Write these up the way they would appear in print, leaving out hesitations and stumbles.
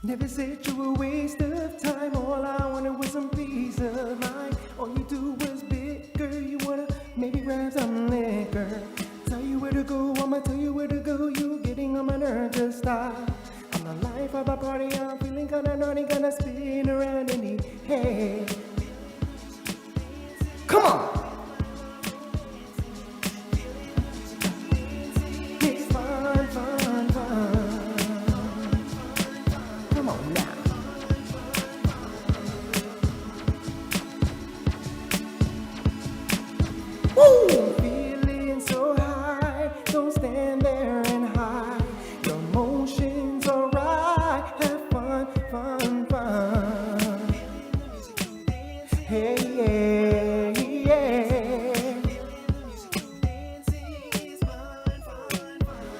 Never said you were a waste of time. All I wanted was some peace of mind. All you do was bicker. You wanna maybe grab some liquor. Tell you where to go, I'ma tell you where to go. You getting on my nerves, just stop. I'm the life of a party. I'm feeling kinda naughty, gonna spin around in the head. Come on. It's fun, fun, fun. Come on now. Woo! Feeling so high, don't stand there and hide. Your emotions are right. Have fun, fun, fun. Hey, yeah, yeah.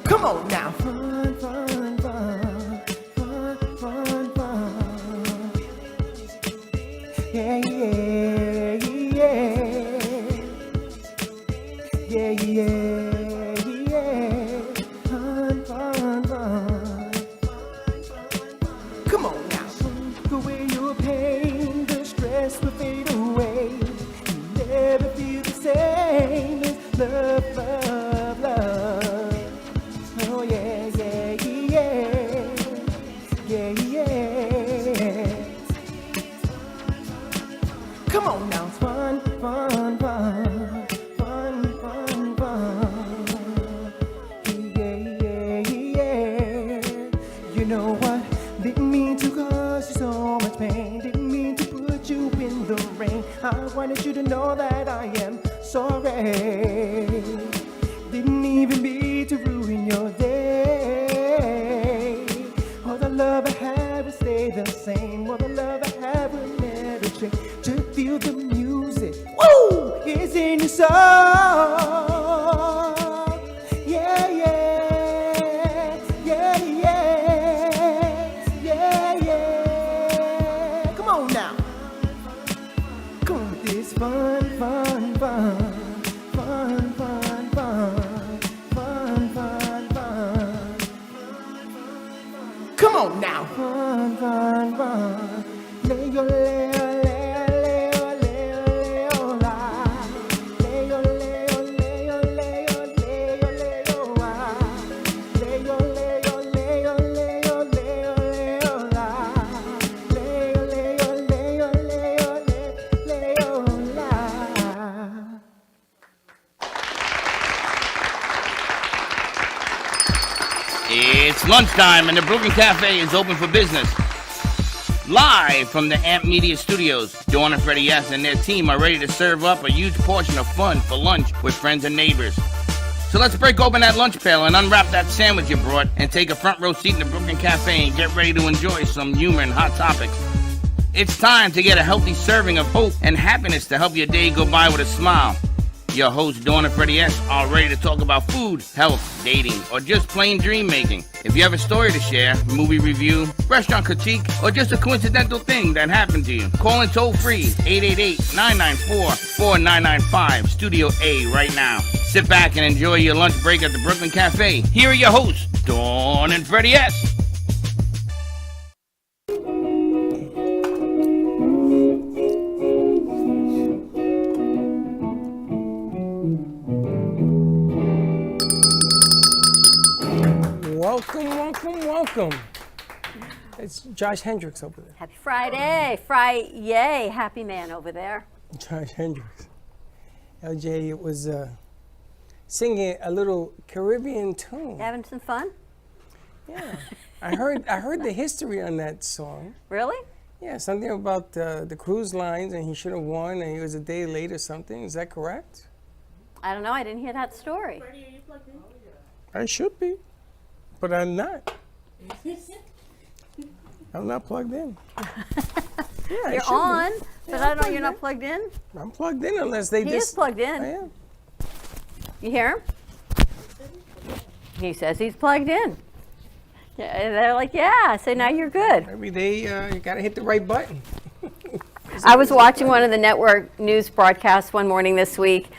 Come on now. Fun, fun, fun. Fun, fun, fun. Yeah, yeah, yeah. Yeah, yeah, yeah. Fun, fun, fun. Come on now. Take away your pain, the stress will fade away. You never feel the same. It's love, love, love. Oh yeah, yeah, yeah. Yeah, yeah. Come on now. It's fun, fun, fun. Fun, fun, fun. Yeah, yeah, yeah. You know what? Didn't mean to cause you so much pain. Didn't mean to put you in the rain. I wanted you to know that I am sorry. Didn't even mean to ruin your day. All the love I had will stay the same. All the love I had will never change. To feel the music, woo, is in your soul. Yeah, yeah, yeah, yeah, yeah, yeah. Come on now. Come on with this fun, fun, fun. Fun, fun, fun. Fun, fun, fun. Come on now. Fun, fun, fun. Lay your lay, It's lunchtime and the Brooklyn Cafe is open for business. Live from the Amp Media Studios, Dawn and Freddie S. and their team are ready to serve up a huge portion of fun for lunch with friends and neighbors. So let's break open that lunch pail and unwrap that sandwich you brought and take a front row seat in the Brooklyn Cafe and get ready to enjoy some humor and hot topics. It's time to get a healthy serving of hope and happiness to help your day go by with a smile. Your hosts, Dawn and Freddie S., are ready to talk about food, health, dating, or just plain dream making. If you have a story to share, movie review, restaurant critique, or just a coincidental thing that happened to you, call in toll free 888-994-4995, Studio A right now. Sit back and enjoy your lunch break at the Brooklyn Cafe. Here are your hosts, Dawn and Freddie S. Welcome, welcome, welcome. It's Josh Hendricks over there. Happy Friday. Yay, happy man over there. Josh Hendricks. LJ was singing a little Caribbean tune. Having some fun? Yeah. I heard the history on that song. Really? Yeah, something about the cruise lines and he should have won and he was a day late or something. Is that correct? I don't know. I didn't hear that story. I should be, but I'm not. I'm not plugged in. Yeah, You're on, but I don't know you're not plugged in. I'm plugged in unless they He is plugged in. I am. You hear him? He says he's plugged in. Yeah, and they're like, yeah. So now you're good. Every day you gotta hit the right button. I was watching one of the network news broadcasts one morning this week,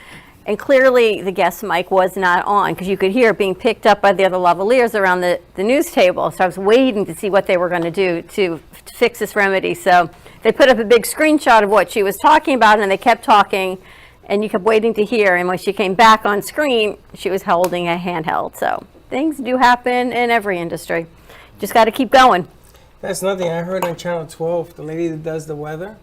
And clearly the guest mic was not on because you could hear it being picked up by the other lavaliers around the news table. So I was waiting to see what they were going to do to fix this remedy. So they put up a big screenshot of what she was talking about, and they kept talking, and you kept waiting to hear. And when she came back on screen, she was holding a handheld. So things do happen in every industry. Just got to keep going. That's nothing. I heard on Channel 12, the lady that does the weather,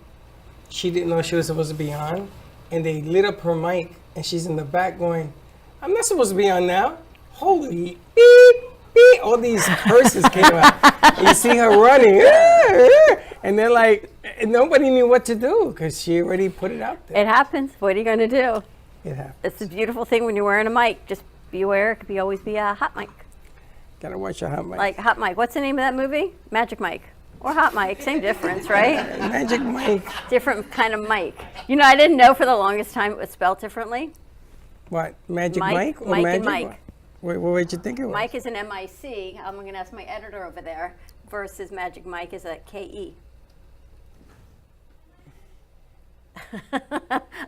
she didn't know she was supposed to be on, and they lit up her mic, and she's in the back going, I'm not supposed to be on now. Holy beep, beep. All these curses came out. And you see her running. And they're like, and nobody knew what to do because she already put it out there. It happens. What are you going to do? It happens. It's a beautiful thing when you're wearing a mic. Just be aware. It could always be a hot mic. Gotta watch your hot mic. Like Hot Mike. What's the name of that movie? Magic Mike. Or Hot Mike. Same difference, right? Magic mic. Different kind of mic. You know, I didn't know for the longest time it was spelled differently. What? Magic Mike, mic? Or Mike magic and Mike. what? What did you think it was? Mike is an M-I-C. I'm going to ask my editor over there. Versus Magic Mike is a K-E.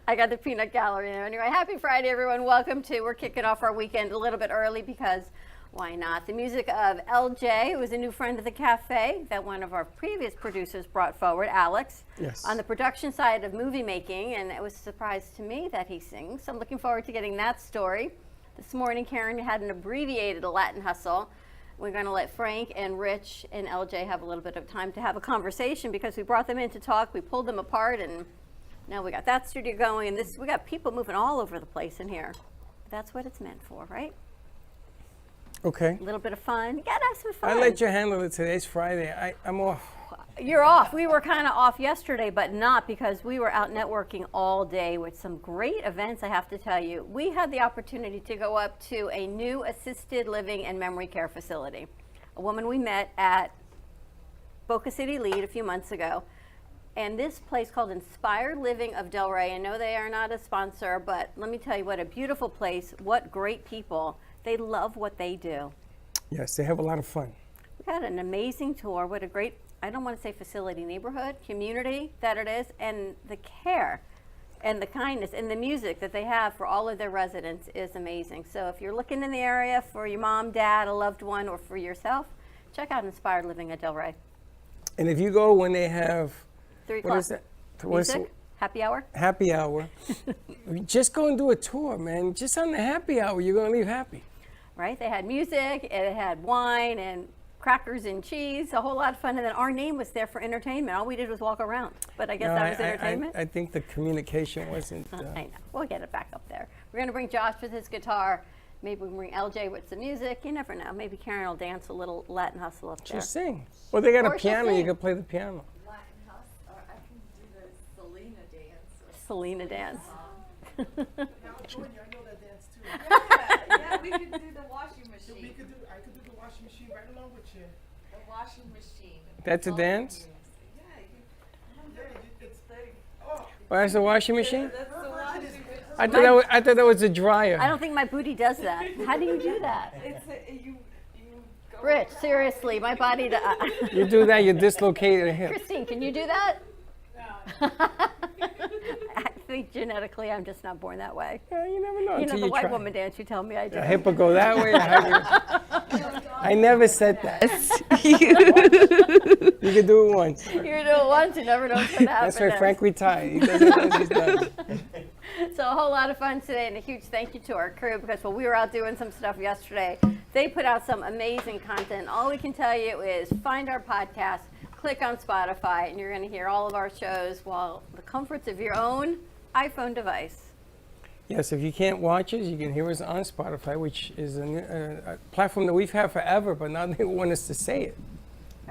I got the peanut gallery there. Anyway, happy Friday, everyone. Welcome to, we're kicking off our weekend a little bit early because why not? The music of LJ, who is a new friend of the cafe that one of our previous producers brought forward, Alex. Yes. On the production side of movie making, and it was a surprise to me that he sings. So I'm looking forward to getting that story. This morning, Karen had an abbreviated Latin hustle. We're going to let Frank and Rich and LJ have a little bit of time to have a conversation because we brought them in to talk. We pulled them apart, and now we got that studio going, and we got people moving all over the place in here. That's what it's meant for, right? Okay. A little bit of fun. You gotta have some fun. I let you handle it. Today's Friday. I'm off. You're off. We were kind of off yesterday, but not because we were out networking all day with some great events, I have to tell you. We had the opportunity to go up to a new assisted living and memory care facility. A woman we met at Boca City Lead a few months ago. And this place called Inspired Living of Delray. I know they are not a sponsor, but let me tell you what a beautiful place, what great people. They love what they do. Yes, they have a lot of fun. We had an amazing tour. What a great, I don't want to say facility, neighborhood, community that it is, and the care and the kindness and the music that they have for all of their residents is amazing. So if you're looking in the area for your mom, dad, a loved one, or for yourself, check out Inspired Living at Delray. And if you go when they have 3 o'clock. what is that? What's Music, happy hour. happy hour. Just go and do a tour, man. Just on the happy hour, you're gonna leave happy. Right? They had music, it had wine and crackers and cheese, a whole lot of fun. And then our name was there for entertainment. All we did was walk around. But I guess that was entertainment. I think the communication wasn't. I know. We'll get it back up there. We're going to bring Josh with his guitar. Maybe we can bring LJ with some music. You never know. Maybe Karen will dance a little Latin hustle up there. Just sing. Well, they got Or a she'll piano. You sing. can play the piano. Latin house, or I can do the Selena dance. Selena dance. California, I know that dance too. Yeah, we could do the washing machine. I could do the washing machine right along with you. The washing machine. That's a dance? Yeah, it's Oh, that's a washing machine? That's the washing machine. I thought that was a dryer. I don't think my booty does that. How do you do that? You go Rich, seriously, my body. You do that, you dislocate a hip. Christine, can you do that? I think genetically I'm just not born that way. Yeah, you never know You know until the you white try. woman dance you tell me I do. A hip will go that way. I never said that. You can do it once. You do it once, you never know what's going to happen. That's why next. Frank retired. He does it once, he's done. So a whole lot of fun today, and a huge thank you to our crew because while we were out doing some stuff yesterday, they put out some amazing content. All we can tell you is find our podcast, click on Spotify, and you're going to hear all of our shows while the comforts of your own iPhone device. Yes, if you can't watch us, you can hear us on Spotify, which is a platform that we've had forever, but now they want us to say it.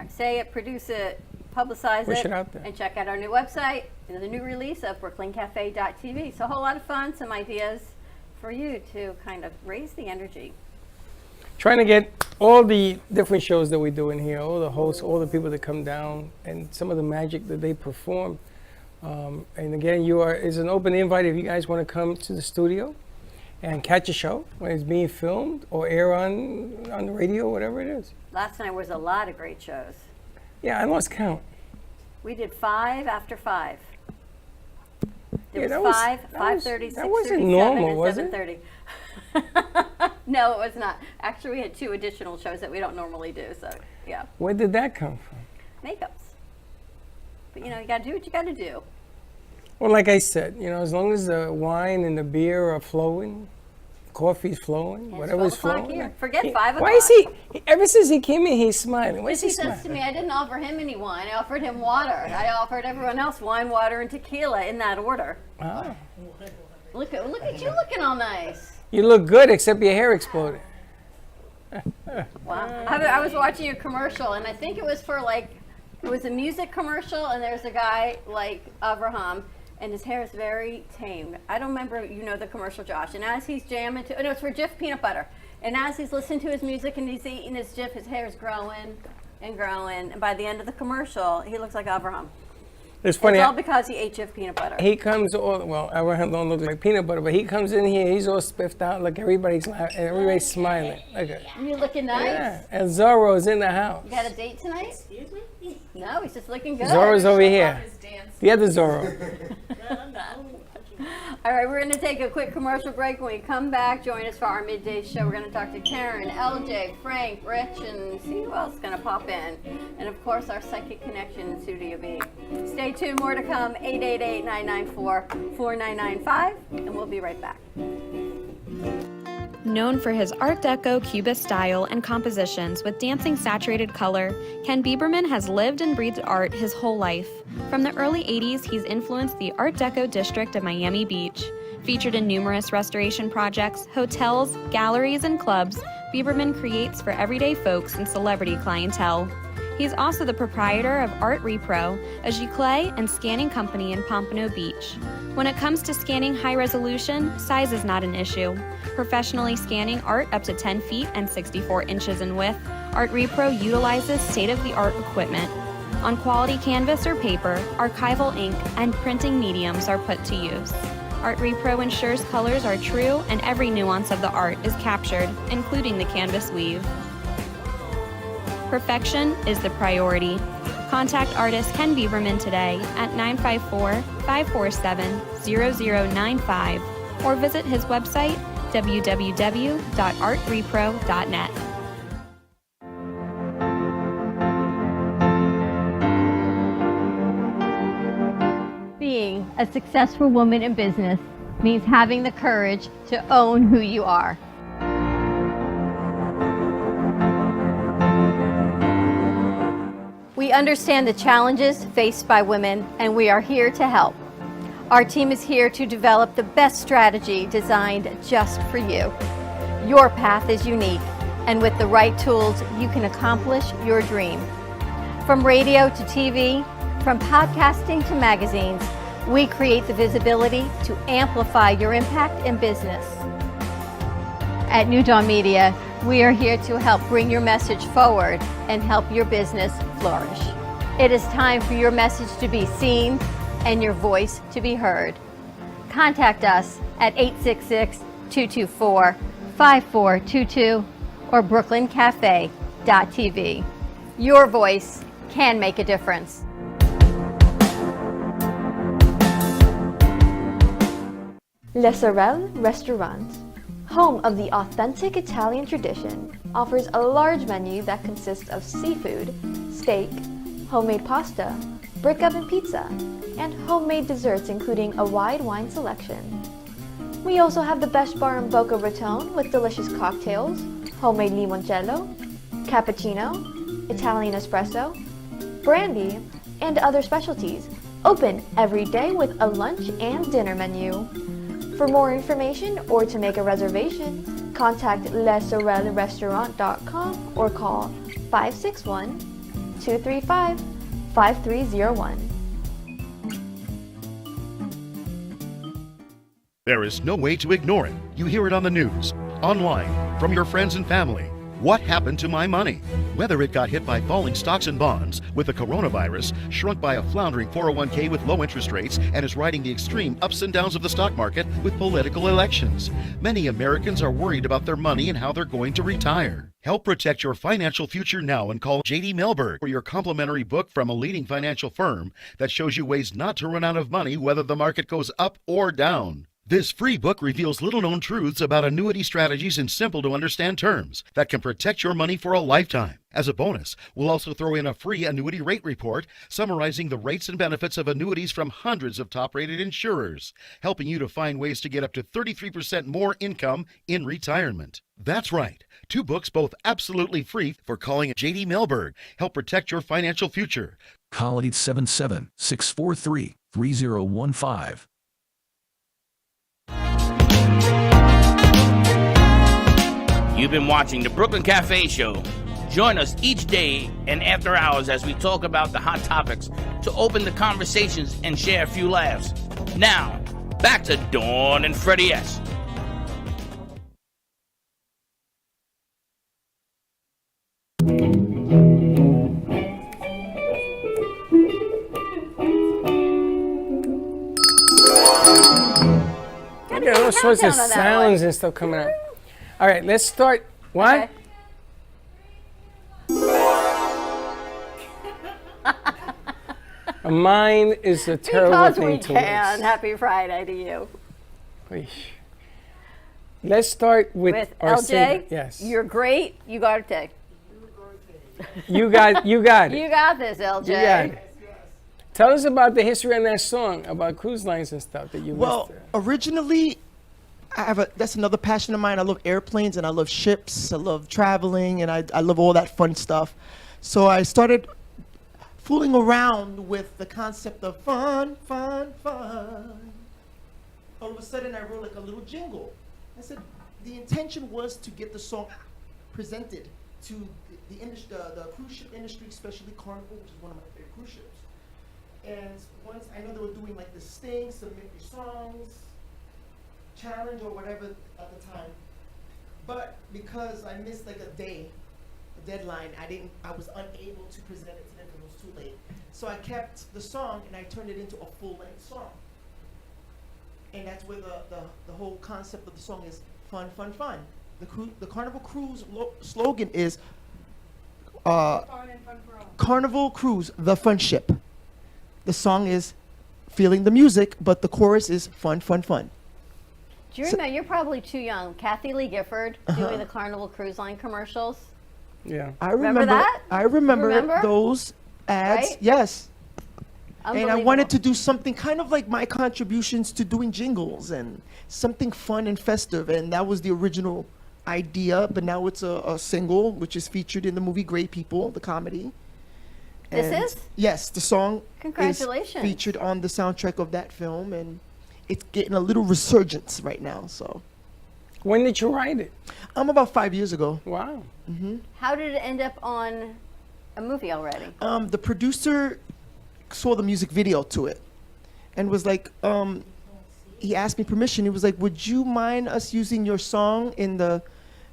Say it, produce it, publicize Push it, it out there. and check out our new website and the new release of BrooklynCafe.tv. So a whole lot of fun, some ideas for you to kind of raise the energy. Trying to get all the different shows that we do in here, all the hosts, all the people that come down, and some of the magic that they perform. And again, it's an open invite if you guys want to come to the studio and catch a show when it's being filmed or air on the radio, whatever it is. Last night was a lot of great shows. Yeah, I lost count. We did 5 after 5. It Yeah, was that 5:30, 6:30, that wasn't 7, normal, and was it? 7:30. No, it was not. Actually, we had 2 additional shows that we don't normally do. So yeah, Where did that come from? makeups. But you know, you gotta do what you gotta do. Well, like I said, as long as the wine and the beer are flowing, coffee's flowing, It's whatever's 12 o'clock flowing. here. Forget 5 Why is o'clock. ever since he came in, he's smiling. Why is he He says to smiling? me, I didn't offer him any wine. I offered him water. I offered everyone else wine, water, and tequila in that order. Ah. Look at you looking all nice. You look good, except your hair exploded. Wow. I was watching a commercial, and I think it was for it was a music commercial, and there's a guy like Abraham, and his hair is very tame. I don't remember, the commercial, Josh. And as he's jamming to, no, it's for Jif peanut butter. And as he's listening to his music and he's eating his Jif, his hair is growing and growing. And by the end of the commercial, he looks like Abraham. It's funny. It's all because he ate Jif peanut butter. He comes Abraham don't look like peanut butter, but he comes in here, he's all spiffed out, like everybody's laughing, and everybody's smiling. Look at You looking nice? yeah. And Zorro's in the house. You got a date tonight? Excuse me? No, he's just looking good. Zorro's over here. His dance. The other Zorro. All right, we're going to take a quick commercial break. When we come back, join us for our midday show. We're going to talk to Karen, LJ, Frank, Rich, and see who else is going to pop in. And of course, our psychic connection in Studio B. Stay tuned, more to come. 888-994-4995, and we'll be right back. Known for his Art Deco Cubist style and compositions with dancing saturated color, Ken Bieberman has lived and breathed art his whole life. From the early 80s, he's influenced the Art Deco district of Miami Beach. Featured in numerous restoration projects, hotels, galleries, and clubs, Bieberman creates for everyday folks and celebrity clientele. He's also the proprietor of Art Repro, a giclée and scanning company in Pompano Beach. When it comes to scanning high resolution, size is not an issue. Professionally scanning art up to 10 feet and 64 inches in width, Art Repro utilizes state-of-the-art equipment. On quality canvas or paper, archival ink and printing mediums are put to use. Art Repro ensures colors are true and every nuance of the art is captured, including the canvas weave. Perfection is the priority. Contact artist Ken Bieberman today at 954-547-0095 or visit his website www.artrepro.net. Being a successful woman in business means having the courage to own who you are. We understand the challenges faced by women, and we are here to help. Our team is here to develop the best strategy designed just for you. Your path is unique, and with the right tools, you can accomplish your dream. From radio to TV, from podcasting to magazines, we create the visibility to amplify your impact in business. At New Dawn Media, we are here to help bring your message forward and help your business flourish. It is time for your message to be seen and your voice to be heard. Contact us at 866-224-5422 or brooklyncafe.tv. Your voice can make a difference. Le Sorel Restaurant, home of the authentic Italian tradition, offers a large menu that consists of seafood, steak, homemade pasta, brick oven pizza, and homemade desserts including a wide wine selection. We also have the best bar in Boca Raton with delicious cocktails, homemade limoncello, cappuccino, Italian espresso, brandy, and other specialties, open every day with a lunch and dinner menu. For more information or to make a reservation, contact lesorelrestaurant.com or call 561-235-5301. There is no way to ignore it. You hear it on the news, online, from your friends and family. What happened to my money? Whether it got hit by falling stocks and bonds, with the coronavirus, shrunk by a floundering 401k with low interest rates, and is riding the extreme ups and downs of the stock market with political elections. Many Americans are worried about their money and how they're going to retire. Help protect your financial future now and call J.D. Mellberg for your complimentary book from a leading financial firm that shows you ways not to run out of money whether the market goes up or down. This free book reveals little-known truths about annuity strategies in simple-to-understand terms that can protect your money for a lifetime. As a bonus, we'll also throw in a free annuity rate report summarizing the rates and benefits of annuities from hundreds of top-rated insurers, helping you to find ways to get up to 33% more income in retirement. That's right. 2 books, both absolutely free, for calling J.D. Mellberg. Help protect your financial future. Call 877-643-3015. You've been watching the Brooklyn Cafe Show. Join us each day and after hours as we talk about the hot topics to open the conversations and share a few laughs. Now, back to Dawn and Freddie S. Yeah, all sorts of countdown on that sounds and stuff coming out. All right, let's start. What? Mine is a terrible Because thing we to can. miss. Happy Friday to you. Eesh. Let's start with our LJ. singer. Yes. You're great. You got it, Tay. You got it. You got this, LJ. You got it. Tell us about the history on that song about cruise lines and stuff that you Well, missed. originally, that's another passion of mine. I love airplanes and I love ships. I love traveling and I love all that fun stuff. So I started fooling around with the concept of fun, fun, fun. All of a sudden, I wrote like a little jingle. I said the intention was to get the song presented to the industry, the cruise ship industry, especially Carnival, which is one of my favorite cruise ships. And once I know they were doing like this thing, submit your songs, challenge or whatever at the time. But because I missed like a day, a deadline, I was unable to present it to them because it was too late. So I kept the song and I turned it into a full-length song. And that's where the whole concept of the song is fun, fun, fun. The Carnival Cruise slogan is Carnival Cruise, the fun ship. The song is feeling the music, but the chorus is fun, fun, fun. Do you remember? You're probably too young. Kathy Lee Gifford doing the Carnival Cruise Line commercials. Yeah. I Remember that? I remember Remember? those ads. Right? Yes. And I wanted Unbelievable. to do something kind of like my contributions to doing jingles and something fun and festive. And that was the original idea. But now it's a single, which is featured in the movie Great People, the comedy. This And is? Yes, the song Congratulations. is featured on the soundtrack of that film. And it's getting a little resurgence right now. So When did you write it? about 5 years ago. Wow. How did it end up on a movie already? The producer saw the music video to it and was like, he asked me permission. He was like, would you mind us using your song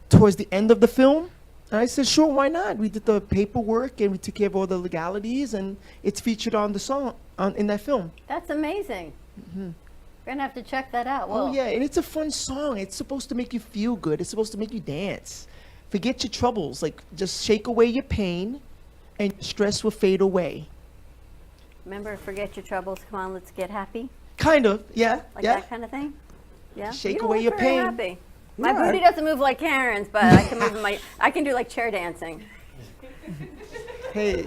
towards the end of the film? And I said, sure, why not? We did the paperwork and we took care of all the legalities and it's featured on the song in that film. That's amazing. We're going to have to check that out. Well, Oh yeah, and it's a fun song. It's supposed to make you feel good. It's supposed to make you dance. Forget your troubles. Like, just shake away your pain and stress will fade away. remember, forget your troubles. Come on, let's get happy. Kind of, yeah, Like yeah. that kind of thing? Yeah. Shake You don't away look your very pain. Happy. My Yeah, booty doesn't move like Karen's, but I can move I can do like chair dancing. Hey,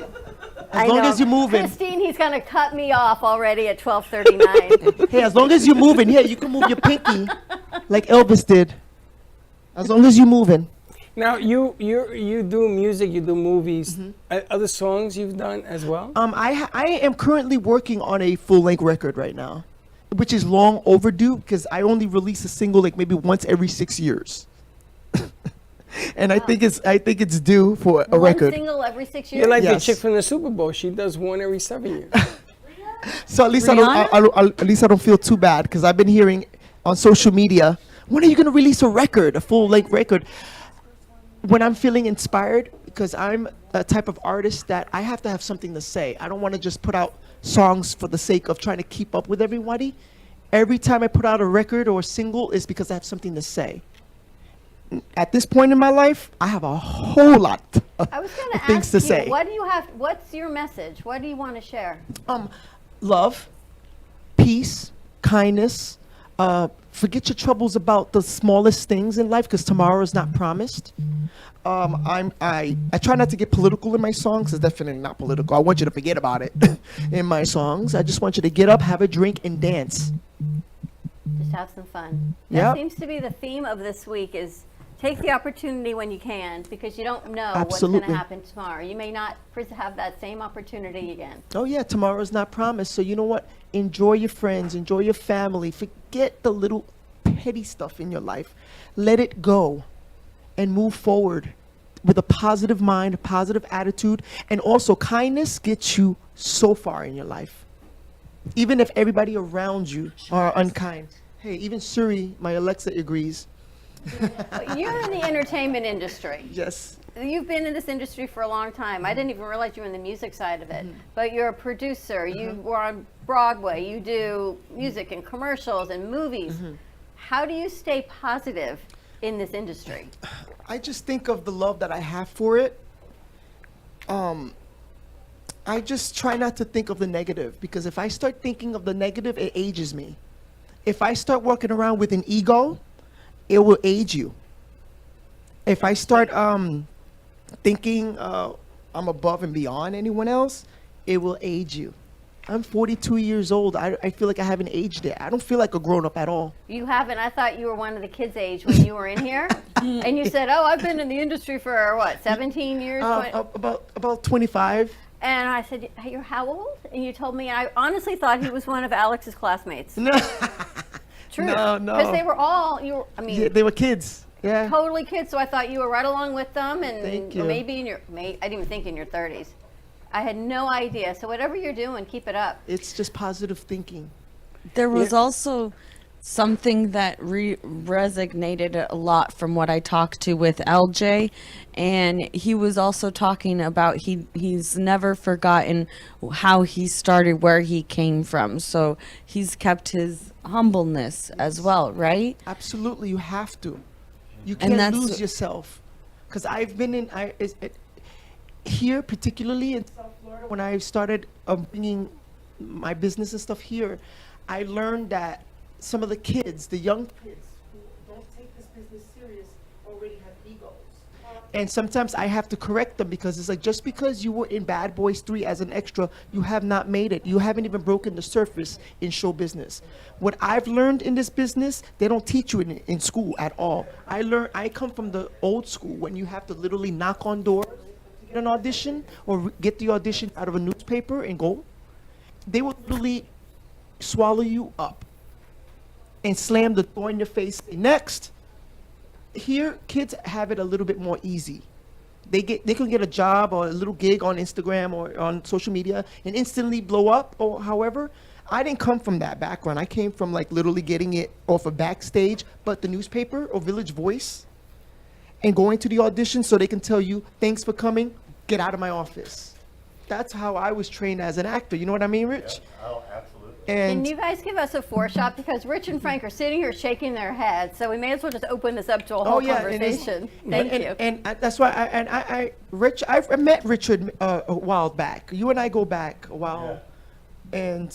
I as long know. as you're moving. Christine, he's gonna cut me off already at 12:39. Hey, as long as you're moving, yeah, you can move your pinky like Elvis did. As long as you're moving. Now you do music, you do movies. Other songs you've done as well? I am currently working on a full-length record right now, which is long overdue because I only release a single like maybe once every 6 years. And I think it's due for a One record. single every 6 years. You're like Yes. the chick from the Super Bowl. She does one every 7 years. So at least Rihanna? at least I don't feel too bad because I've been hearing on social media, when are you going to release a record, a full-length record? when I'm feeling inspired, because I'm a type of artist that I have to have something to say. I don't want to just put out songs for the sake of trying to keep up with everybody. Every time I put out a record or a single is because I have something to say. At this point in my life, I have a whole lot I was going of to things ask to you, say. what do you have? What's your message? What do you want to share? Love, peace, kindness. Forget your troubles about the smallest things in life, because tomorrow is not promised. I try not to get political in my songs. It's definitely not political. I want you to forget about it in my songs. I just want you to get up, have a drink, and dance. Just have some fun. Yep. That seems to be the theme of this week is take the opportunity when you can, because you don't know what's going Absolutely. to happen tomorrow. You may not have that same opportunity again. Oh yeah, tomorrow is not promised. So you know what? Enjoy your friends, enjoy your family. Forget the little petty stuff in your life. Let it go and move forward with a positive mind, a positive attitude, and also kindness gets you so far in your life. Even if everybody around you are unkind. Hey, even Siri, my Alexa, agrees. But you're in the entertainment industry. Yes. You've been in this industry for a long time. I didn't even realize you were in the music side of it. But you're a producer. You were on Broadway. You do music and commercials and movies. How do you stay positive in this industry? I just think of the love that I have for it. I just try not to think of the negative, because if I start thinking of the negative, it ages me. If I start walking around with an ego, it will age you. If I start thinking I'm above and beyond anyone else, it will age you. I'm 42 years old. I feel like I haven't aged yet. I don't feel like a grown-up at all. You haven't. I thought you were one of the kids' age when you were in here. And you said, oh, I've been in the industry for, what, 17 years? About 25. And I said, hey, you're how old? And you told me, I honestly thought he was one of Alex's classmates. No. True. No. Because they were all, Yeah, they were kids. Yeah. totally kids. So I thought you were right along with them. And Thank you. or maybe I didn't even think in your 30s. I had no idea. So whatever you're doing, keep it up. It's just positive thinking. There was also something that resonated a lot from what I talked to with LJ, and he was also talking about he's never forgotten how he started, where he came from. So he's kept his humbleness as well, right? Absolutely, you have to. You And can't that's- lose yourself. Because I've been in here, particularly in South Florida, when I started bringing my business and stuff here, I learned that some of the kids, the young kids who don't take this business serious, already have egos. And sometimes I have to correct them, because it's like, just because you were in Bad Boys 3 as an extra, you have not made it. You haven't even broken the surface in show business. What I've learned in this business, they don't teach you in school at all. I come from the old school, when you have to literally knock on doors to get an audition, or get the audition out of a newspaper and go. They will literally swallow you up and slam the door in your face. Next. Here, kids have it a little bit more easy. They can get a job or a little gig on Instagram or on social media and instantly blow up, or however. I didn't come from that background. I came from like literally getting it off of Backstage, but the newspaper or Village Voice, and going to the audition so they can tell you, thanks for coming, get out of my office. That's how I was trained as an actor. You know what I mean, Rich? Yeah. Oh, absolutely. Can And you guys give us a foreshot? Because Rich and Frank are sitting here shaking their heads, so we may as well just open this up to a whole conversation. Thank you. And that's why Rich, I met Richard a while back. You and I go back a while, and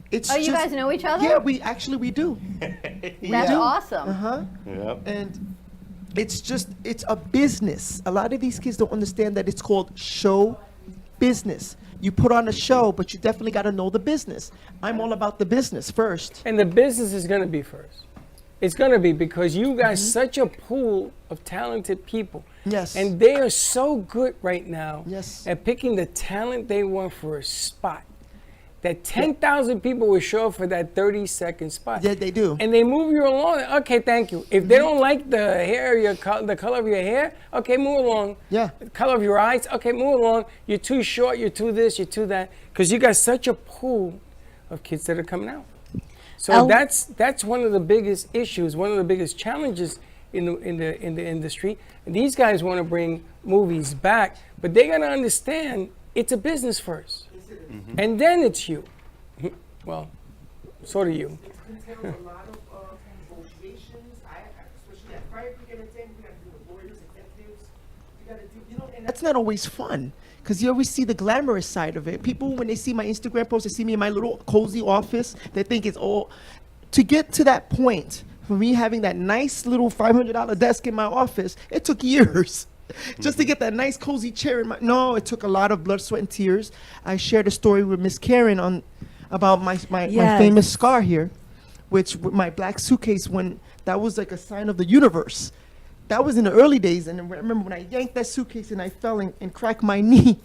it's. Oh, you guys know each other? Yeah, we do. That's awesome. Yep. And it's a business. A lot of these kids don't understand that it's called show business. You put on a show, but you definitely got to know the business. I'm all about the business first. And the business is going to be first. It's going to be, because you got such a pool of talented people. Yes. And they are so good right now Yes. at picking the talent they want for a spot. That 10,000 people will show up for that 30-second spot. Yeah, they do. And they move you along. Okay, thank you. If they don't like the hair, the color of your hair, okay, move along. Yeah. The color of your eyes, okay, move along. You're too short, you're too this, you're too that. Because you got such a pool of kids that are coming out. So that's one of the biggest issues, one of the biggest challenges in the industry. And these guys want to bring movies back, but they gotta understand it's a business first, and then it's you. Well, sort of you. A lot of negotiations. Especially at Fire Creek Entertainment, we got to do with lawyers, executives. You got to do, and that's not always fun. Because you always see the glamorous side of it. People, when they see my Instagram post, they see me in my little cozy office, they think it's all. To get to that point, for me having that nice little $500 desk in my office, it took years. Just to get that nice cozy chair in my. No, it took a lot of blood, sweat, and tears. I shared a story with Miss Karen about my famous scar here, which with my black suitcase, when that was like a sign of the universe. That was in the early days, and I remember when I yanked that suitcase and I fell and cracked my knee.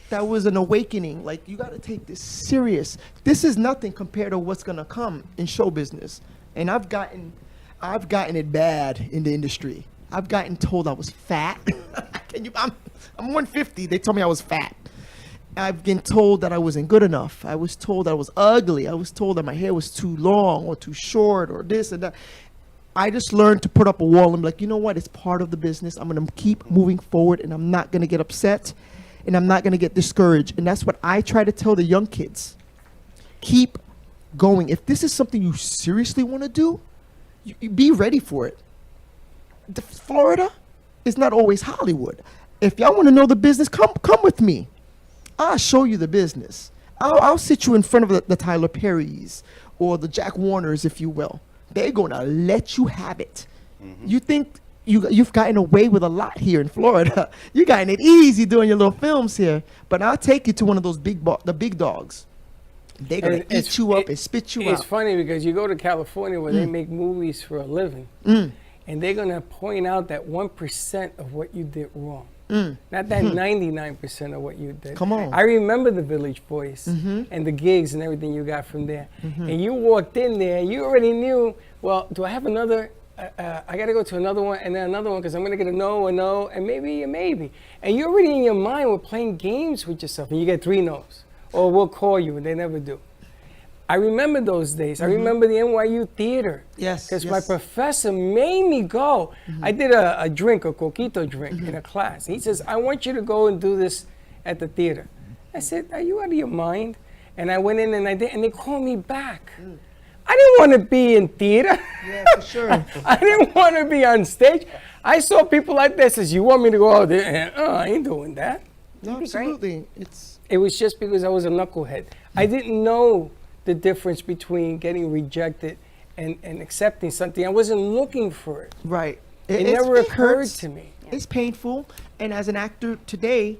That was an awakening. Like, you got to take this serious. This is nothing compared to what's gonna come in show business. And I've gotten it bad in the industry. I've gotten told I was fat. I'm 150. They told me I was fat. I've been told that I wasn't good enough. I was told I was ugly. I was told that my hair was too long or too short or this and that. I just learned to put up a wall and be like, you know what? It's part of the business. I'm going to keep moving forward, and I'm not going to get upset, and I'm not going to get discouraged. And that's what I try to tell the young kids. Keep going. If this is something you seriously want to do, you be ready for it. Florida is not always Hollywood. If y'all want to know the business, come with me. I'll show you the business. I'll sit you in front of the Tyler Perrys or the Jack Warners, if you will. They're going to let you have it. You think you've gotten away with a lot here in Florida. You're getting it easy doing your little films here. But I'll take you to one of those big dogs. They're going to eat you up and spit you out. It's funny because you go to California where they make movies for a living, and they're going to point out that 1% of what you did wrong. Not that 99% of what you did. Come on. I remember the Village Voice and the gigs and everything you got from there. And you walked in there, you already knew, well, do I have another? I got to go to another one and then another one because I'm going to get a no, and maybe a maybe. And you're already in your mind, we're playing games with yourself and you get 3 no's. Or we'll call you, and they never do. I remember those days. I remember the NYU theater. Yes. Because my professor made me go. I did a drink, a coquito drink in a class. He says, I want you to go and do this at the theater. I said, are you out of your mind? And I went in and I did, and they called me back. I didn't want to be in theater. Yeah, for sure. I didn't want to be on stage. I saw people like that says, you want me to go out there? And, I ain't doing that. No, absolutely. It was just because I was a knucklehead. I didn't know the difference between getting rejected and accepting something. I wasn't looking for it. Right. It never occurred to me. It's painful. And as an actor today,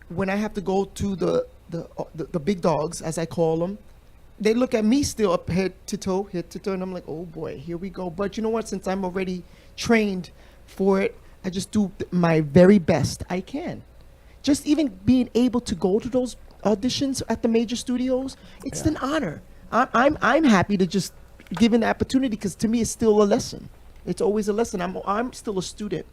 when I have to go to the big dogs, as I call them, they look at me still up head to toe, and I'm like, oh boy, here we go. But you know what? Since I'm already trained for it, I just do my very best I can. Just even being able to go to those auditions at the major studios, it's an honor. I'm happy to just given the opportunity because to me it's still a lesson. It's always a lesson. I'm still a student.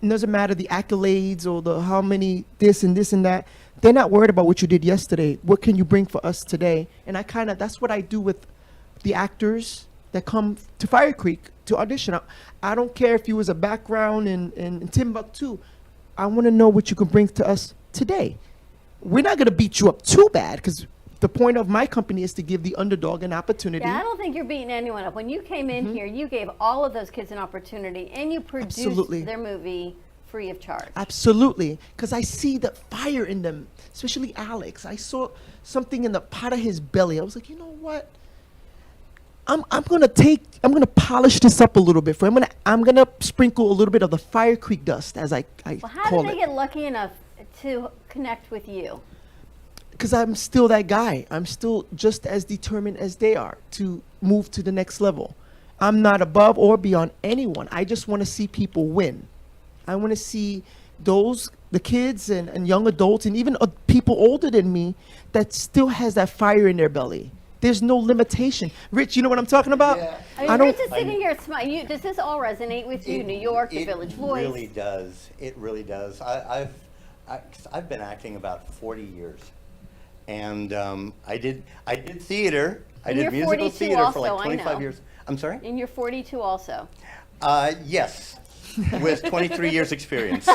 It doesn't matter the accolades or the how many this and that. They're not worried about what you did yesterday. What can you bring for us today? And that's what I do with the actors that come to Fire Creek to audition. I don't care if you was a background in Timbuktu. I want to know what you can bring to us today. We're not going to beat you up too bad because the point of my company is to give the underdog an opportunity. Yeah, I don't think you're beating anyone up. When you came in here, you gave all of those kids an opportunity and you produced their movie free of charge. Absolutely. Because I see the fire in them, especially Alex. I saw something in the pot of his belly. I was like, you know what? I'm gonna polish this up a little bit for him. I'm gonna sprinkle a little bit of the Fire Creek dust, as I call it. Well, how did they get lucky enough to connect with you? Because I'm still that guy. I'm still just as determined as they are to move to the next level. I'm not above or beyond anyone. I just want to see people win. I want to see the kids and young adults and even people older than me that still has that fire in their belly. There's no limitation. Rich, you know what I'm talking about? Yeah. I mean, Rich is sitting here smiling. Does this all resonate with you? New York, the Village Voice? It really does. It really does. I've been acting about 40 years, and I did theater. I did musical theater for like 25 years. I'm sorry? And you're 42 also. Yes, with 23 years experience.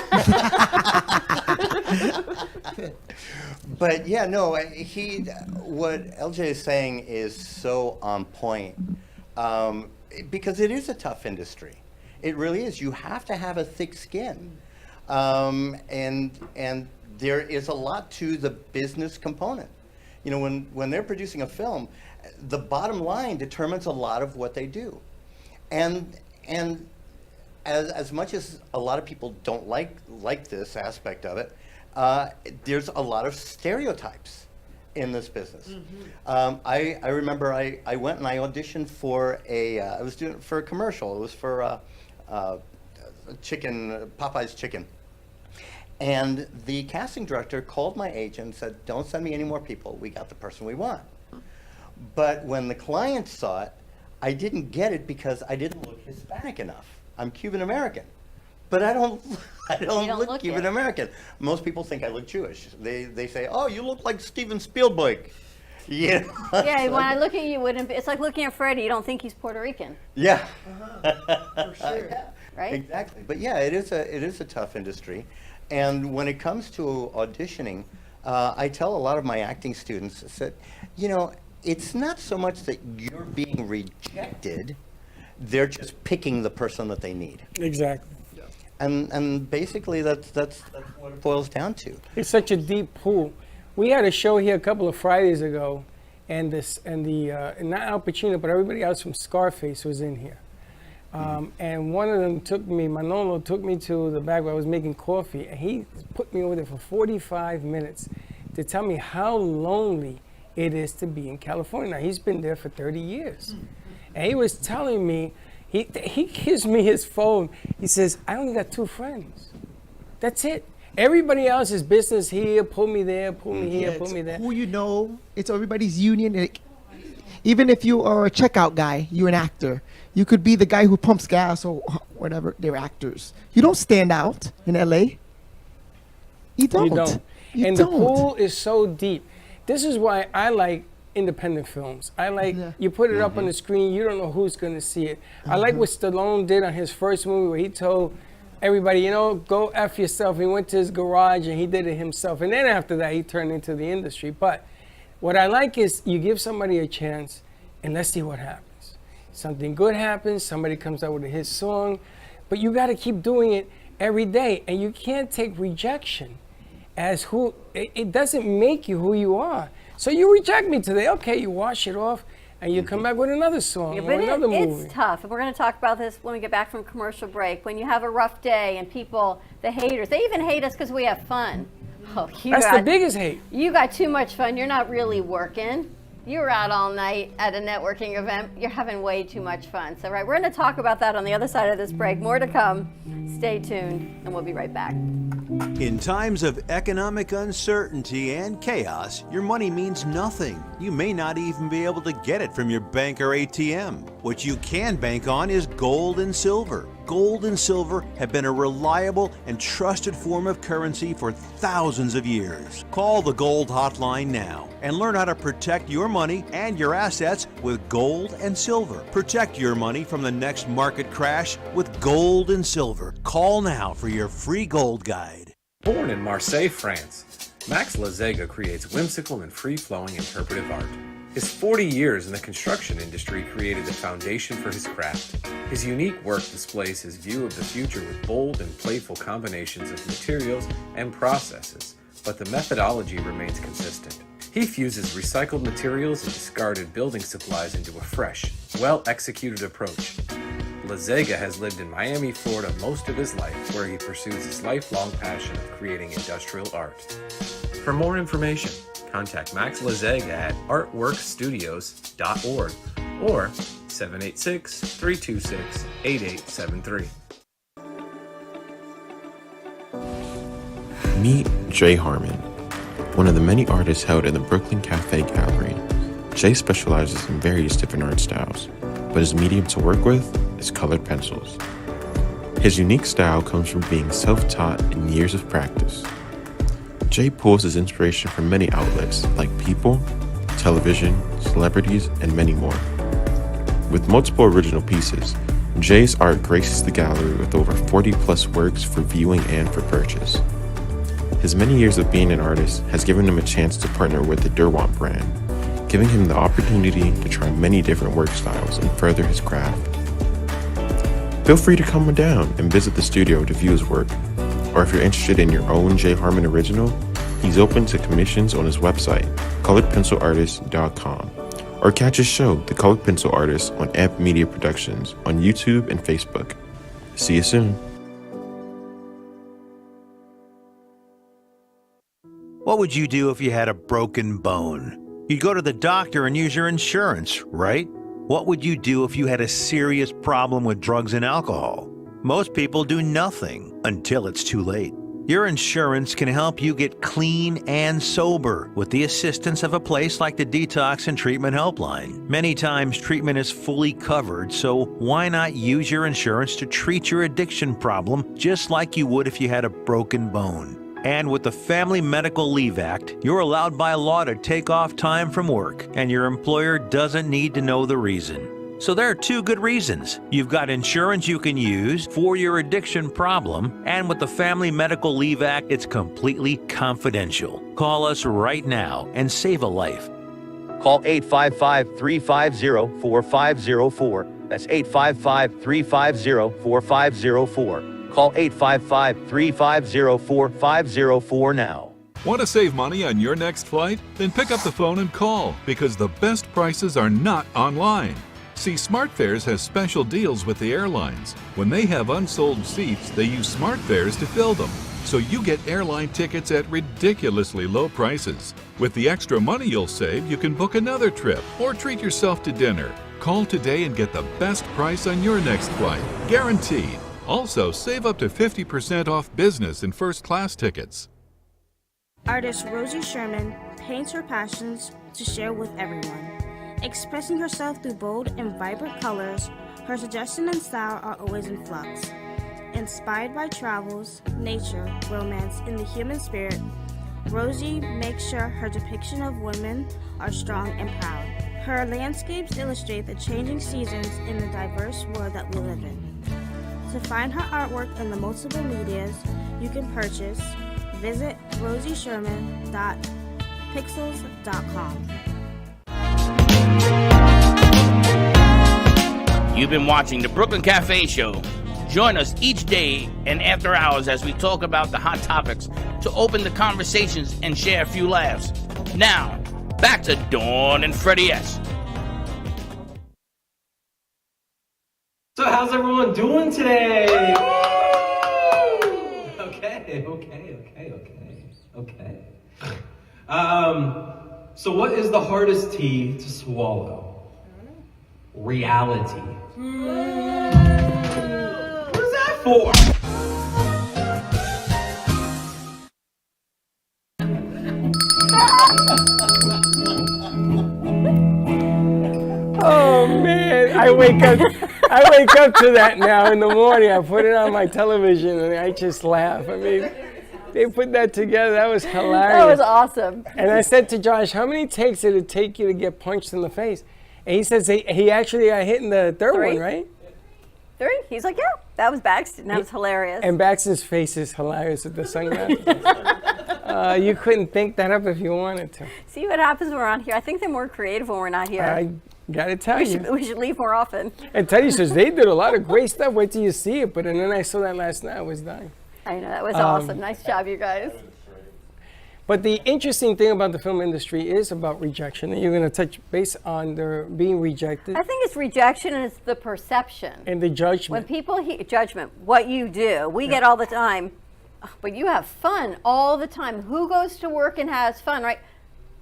But yeah, no, what LJ is saying is so on point, because it is a tough industry. It really is. You have to have a thick skin, and there is a lot to the business component. You know, when they're producing a film, the bottom line determines a lot of what they do, and as much as a lot of people don't like this aspect of it, there's a lot of stereotypes in this business. I remember I went and I auditioned for I was doing it for a commercial. It was for Popeye's chicken. And the casting director called my agent and said, "Don't send me any more people. We got the person we want." But when the client saw it, I didn't get it because I didn't look Hispanic enough. I'm Cuban American, but I don't look Cuban American. Most people think I look Jewish. They say, "Oh, you look like Steven Spielberg." Yeah. Yeah, when I look at you, it's like looking at Freddie. You don't think he's Puerto Rican. Yeah. For sure. Yeah. Right? Exactly. But yeah, it is a tough industry. And when it comes to auditioning, I tell a lot of my acting students that, you know, it's not so much that you're being rejected, they're just picking the person that they need. Exactly. And basically that's what it boils down to. It's such a deep pool. We had a show here a couple of Fridays ago, and not Al Pacino, but everybody else from Scarface was in here. And one of them Manolo took me to the back where I was making coffee, and he put me over there for 45 minutes to tell me how lonely it is to be in California. Now, he's been there for 30 years. And he was telling me, he gives me his phone. He says, "I only got 2 friends. That's it. Everybody else is business here, pull me there, pull me here, pull me there." Who you know, it's everybody's union. Even if you are a checkout guy, you're an actor. You could be the guy who pumps gas or whatever. They're actors. You don't stand out in LA. You don't. The pool is so deep. This is why I like independent films. I like, you put it up on the screen, you don't know who's going to see it. I like what Stallone did on his first movie where he told everybody, you know, go F yourself. He went to his garage and he did it himself. And then after that, he turned into the industry. But what I like is you give somebody a chance and let's see what happens. Something good happens, somebody comes out with a hit song, but you got to keep doing it every day. And you can't take rejection as it doesn't make you who you are. So you reject me today, okay, you wash it off and you come back with another song or another movie. It's tough. And we're going to talk about this when we get back from commercial break. When you have a rough day and people, the haters, they even hate us because we have fun. Oh, That's the biggest hate. You got too much fun. You're not really working. You were out all night at a networking event. You're having way too much fun. So, right, we're going to talk about that on the other side of this break. More to come. Stay tuned, and we'll be right back. In times of economic uncertainty and chaos, your money means nothing. You may not even be able to get it from your bank or ATM. What you can bank on is gold and silver. Gold and silver have been a reliable and trusted form of currency for thousands of years. Call the Gold Hotline now and learn how to protect your money and your assets with gold and silver. Protect your money from the next market crash with gold and silver. Call now for your free gold guide. Born in Marseille, France, Max Lazega creates whimsical and free-flowing interpretive art. His 40 years in the construction industry created the foundation for his craft. His unique work displays his view of the future with bold and playful combinations of materials and processes, but the methodology remains consistent. He fuses recycled materials and discarded building supplies into a fresh, well-executed approach. Lazega has lived in Miami, Florida most of his life, where he pursues his lifelong passion of creating industrial art. For more information, contact Max Lazega at artworkstudios.org or 786-326-8873. Meet Jay Harmon, one of the many artists held in the Brooklyn Cafe Gallery. Jay specializes in various different art styles, but his medium to work with is colored pencils. His unique style comes from being self-taught and years of practice. Jay pulls his inspiration from many outlets like people, television, celebrities, and many more. With multiple original pieces, Jay's art graces the gallery with over 40 plus works for viewing and for purchase. His many years of being an artist has given him a chance to partner with the Derwent brand, giving him the opportunity to try many different work styles and further his craft. Feel free to come down and visit the studio to view his work, or if you're interested in your own Jay Harmon original, he's open to commissions on his website, coloredpencilartist.com, or catch his show, The Colored Pencil Artist, on Amp Media Productions on YouTube and Facebook. See you soon. What would you do if you had a broken bone? You'd go to the doctor and use your insurance, right? What would you do if you had a serious problem with drugs and alcohol? Most people do nothing until it's too late. Your insurance can help you get clean and sober with the assistance of a place like the Detox and Treatment Helpline. Many times treatment is fully covered, so why not use your insurance to treat your addiction problem just like you would if you had a broken bone? And with the Family Medical Leave Act, you're allowed by law to take off time from work, and your employer doesn't need to know the reason. So there are two good reasons. You've got insurance you can use for your addiction problem, and with the Family Medical Leave Act, it's completely confidential. Call us right now and save a life. Call 855-350-4504. That's 855-350-4504. Call 855-350-4504 now. Want to save money on your next flight? Then pick up the phone and call, because the best prices are not online. See, SmartFares has special deals with the airlines. When they have unsold seats, they use SmartFares to fill them. So you get airline tickets at ridiculously low prices. With the extra money you'll save, you can book another trip or treat yourself to dinner. Call today and get the best price on your next flight, guaranteed. Also, save up to 50% off business and first class tickets. Artist Rosie Sherman paints her passions to share with everyone. Expressing herself through bold and vibrant colors, her suggestion and style are always in flux. Inspired by travels, nature, romance, and the human spirit, Rosie makes sure her depiction of women are strong and proud. Her landscapes illustrate the changing seasons in the diverse world that we live in. To find her artwork in the multiple medias you can purchase, visit rosiesherman.pixels.com. You've been watching the Brooklyn Cafe Show. Join us each day and after hours as we talk about the hot topics to open the conversations and share a few laughs. Now, back to Dawn and Freddie S. So how's everyone doing today? Okay. So what is the hardest tea to swallow? Reality. What is that for? Oh man, I wake up to that now in the morning. I put it on my television and I just laugh. I mean, they put that together. That was hilarious. That was awesome. And I said to Josh, how many takes did it take you to get punched in the face? And he says he actually got hit in the third one, right? 3? He's like, yeah, that was Baxton. That was hilarious. And Baxton's face is hilarious with the sunglasses. You couldn't think that up if you wanted to. See what happens when we're on here. I think they're more creative when we're not here. I gotta tell you. We should leave more often. And Teddy says they did a lot of great stuff. Wait till you see it. But and then I saw that last night. I was dying. I know, that was awesome. Nice job, you guys. But the interesting thing about the film industry is about rejection. And you're going to touch base on their being rejected. I think it's rejection and it's the perception. And the judgment. When people hear judgment, what you do, we get all the time, "Oh, but you have fun all the time. Who goes to work and has fun, right?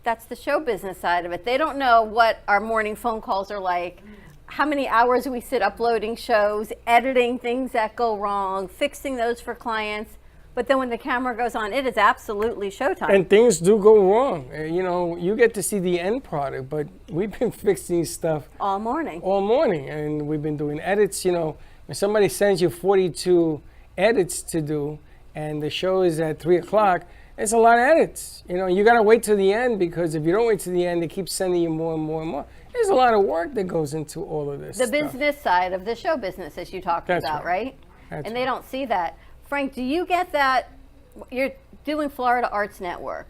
That's the show business side of it. They don't know what our morning phone calls are like, how many hours we sit uploading shows, editing things that go wrong, fixing those for clients. But then when the camera goes on, it is absolutely showtime. And things do go wrong. You know, you get to see the end product, but we've been fixing stuff all morning. All morning. And we've been doing edits. You know, when somebody sends you 42 edits to do and the show is at 3 o'clock, it's a lot of edits. You know, you got to wait till the end, because if you don't wait till the end, they keep sending you more and more and more. There's a lot of work that goes into all of this The stuff. business side of the show business, as you talked That's about, right? That's And they don't see that. Frank, do you get that? You're doing Florida Arts Network.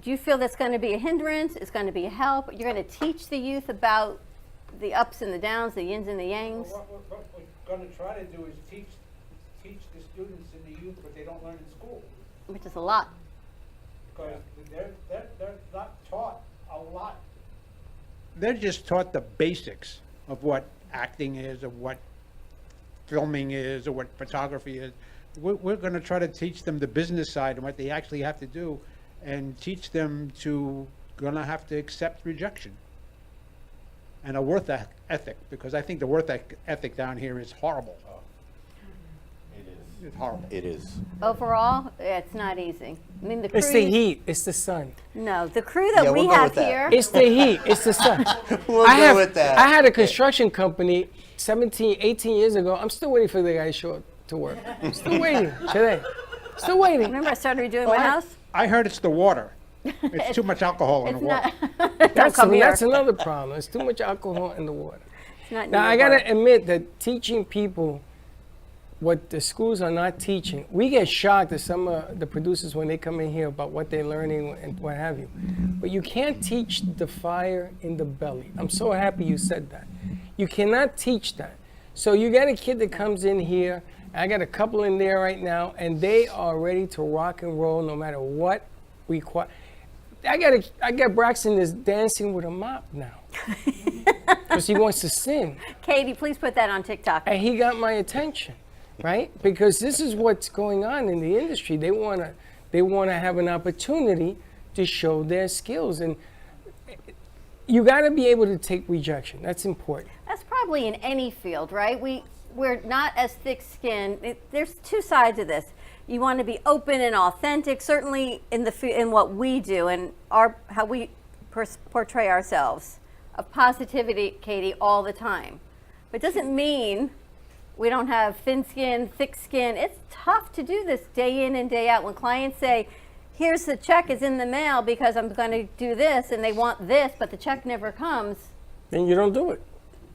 Do you feel that's going to be a hindrance? It's going to be a help? You're going to teach the youth about the ups and the downs, the yins and the yangs? What we're going to try to do is teach the students and the youth what they don't learn in school. Which is a lot. Because they're not taught a lot. They're just taught the basics of what acting is, of what filming is, or what photography is. We're going to try to teach them the business side and what they actually have to do, and teach them going to have to accept rejection and a worth ethic, because I think the worth ethic down here is horrible. It's horrible. It is. Overall, it's not easy. I mean, the crew. It's the heat. It's the sun. No, the crew that Yeah, we we'll go have with that. here. It's the heat. It's the sun. We'll go with that. I had a construction company 17, 18 years ago. I'm still waiting for the guy to show up to work. I'm still waiting today. Still waiting. Remember I started redoing my house? I heard it's the water. It's too much alcohol in the water. That's come here. that's another problem. It's too much alcohol in the water. It's not Now, New I York. got to admit that teaching people what the schools are not teaching, we get shocked at some of the producers when they come in here about what they're learning and what have you. But you can't teach the fire in the belly. I'm so happy you said that. You cannot teach that. So you got a kid that comes in here, I got a couple in there right now, and they are ready to rock and roll no matter what require. I got Braxton is dancing with a mop now because he wants to sing. Katie, please put that on TikTok. And he got my attention, right? Because this is what's going on in the industry. They wanna have an opportunity to show their skills, and you got to be able to take rejection. That's important. That's probably in any field, right? We're not as thick-skinned. There's two sides of this. You want to be open and authentic, certainly in what we do and how we portray ourselves, of positivity, Katie, all the time. But it doesn't mean we don't have thin skin, thick skin. It's tough to do this day in and day out. When clients say, here's the check is in the mail because I'm going to do this, and they want this, but the check never comes. Then you don't do it.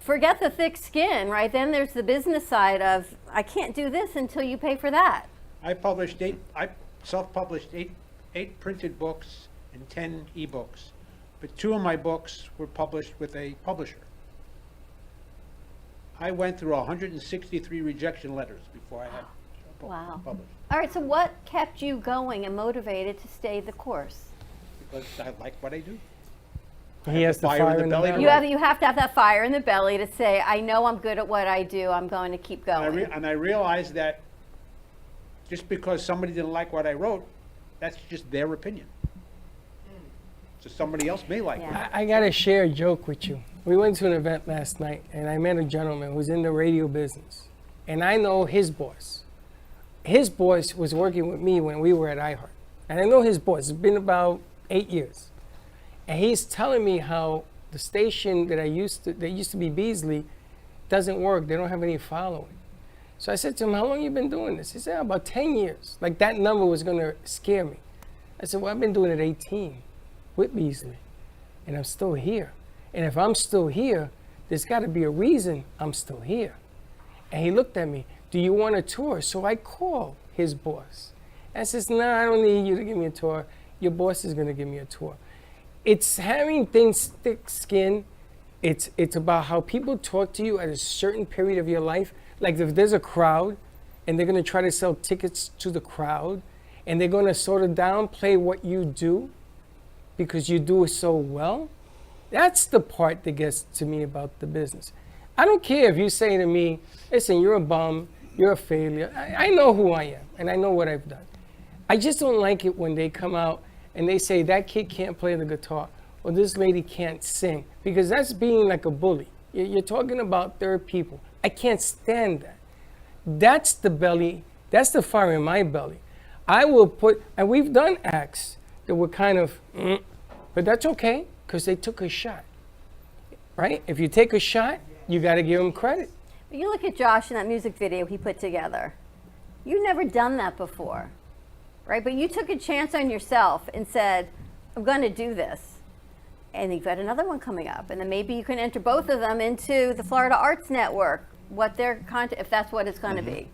Forget the thick skin, right? Then there's the business side of, I can't do this until you pay for that. I self-published eight printed books and 10 ebooks, but 2 of my books were published with a publisher. I went through 163 rejection letters before I had a book Wow. published, All right, so what kept you going and motivated to stay the course? because I like what I do. He has the fire in the belly. You have to have that fire in the belly to say, I know I'm good at what I do. I'm going to keep going. And I realized that just because somebody didn't like what I wrote, that's just their opinion. So somebody else may like it. I got to share a joke with you. We went to an event last night, and I met a gentleman who's in the radio business, and I know his boss. His boss was working with me when we were at iHeart, and I know his boss. It's been about 8 years, and he's telling me how the station that used to be Beasley, doesn't work. They don't have any following. So I said to him, how long you been doing this? He said, about 10 years. Like that number was going to scare me. I said, well, I've been doing it 18 with Beasley, and I'm still here. And if I'm still here, there's got to be a reason I'm still here. And he looked at me, do you want a tour? So I called his boss. I says, no, I don't need you to give me a tour. Your boss is going to give me a tour. It's having things thick skin. It's about how people talk to you at a certain period of your life. Like if there's a crowd and they're going to try to sell tickets to the crowd and they're going to sort of downplay what you do because you do it so well, that's the part that gets to me about the business. I don't care if you say to me, listen, you're a bum, you're a failure. I know who I am and I know what I've done. I just don't like it when they come out and they say that kid can't play the guitar or this lady can't sing, because that's being like a bully. You're talking about third people. I can't stand that. That's the belly, that's the fire in my belly. I will put, and we've done acts that were kind of, but that's okay, because they took a shot, right? If you take a shot, you got to give them credit. But you look at Josh in that music video he put together. You've never done that before, right? But you took a chance on yourself and said, I'm going to do this. and you've got another one coming up, and then maybe you can enter both of them into the Florida Arts Network, what their content, if that's what it's going to be.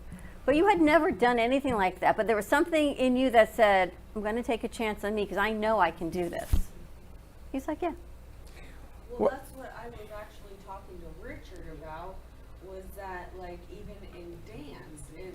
But you had never done anything like that, but there was something in you that said, I'm going to take a chance on me because I know I can do this. He's like, yeah. Well, that's what I was actually talking to Richard about, was that, like, even in dance,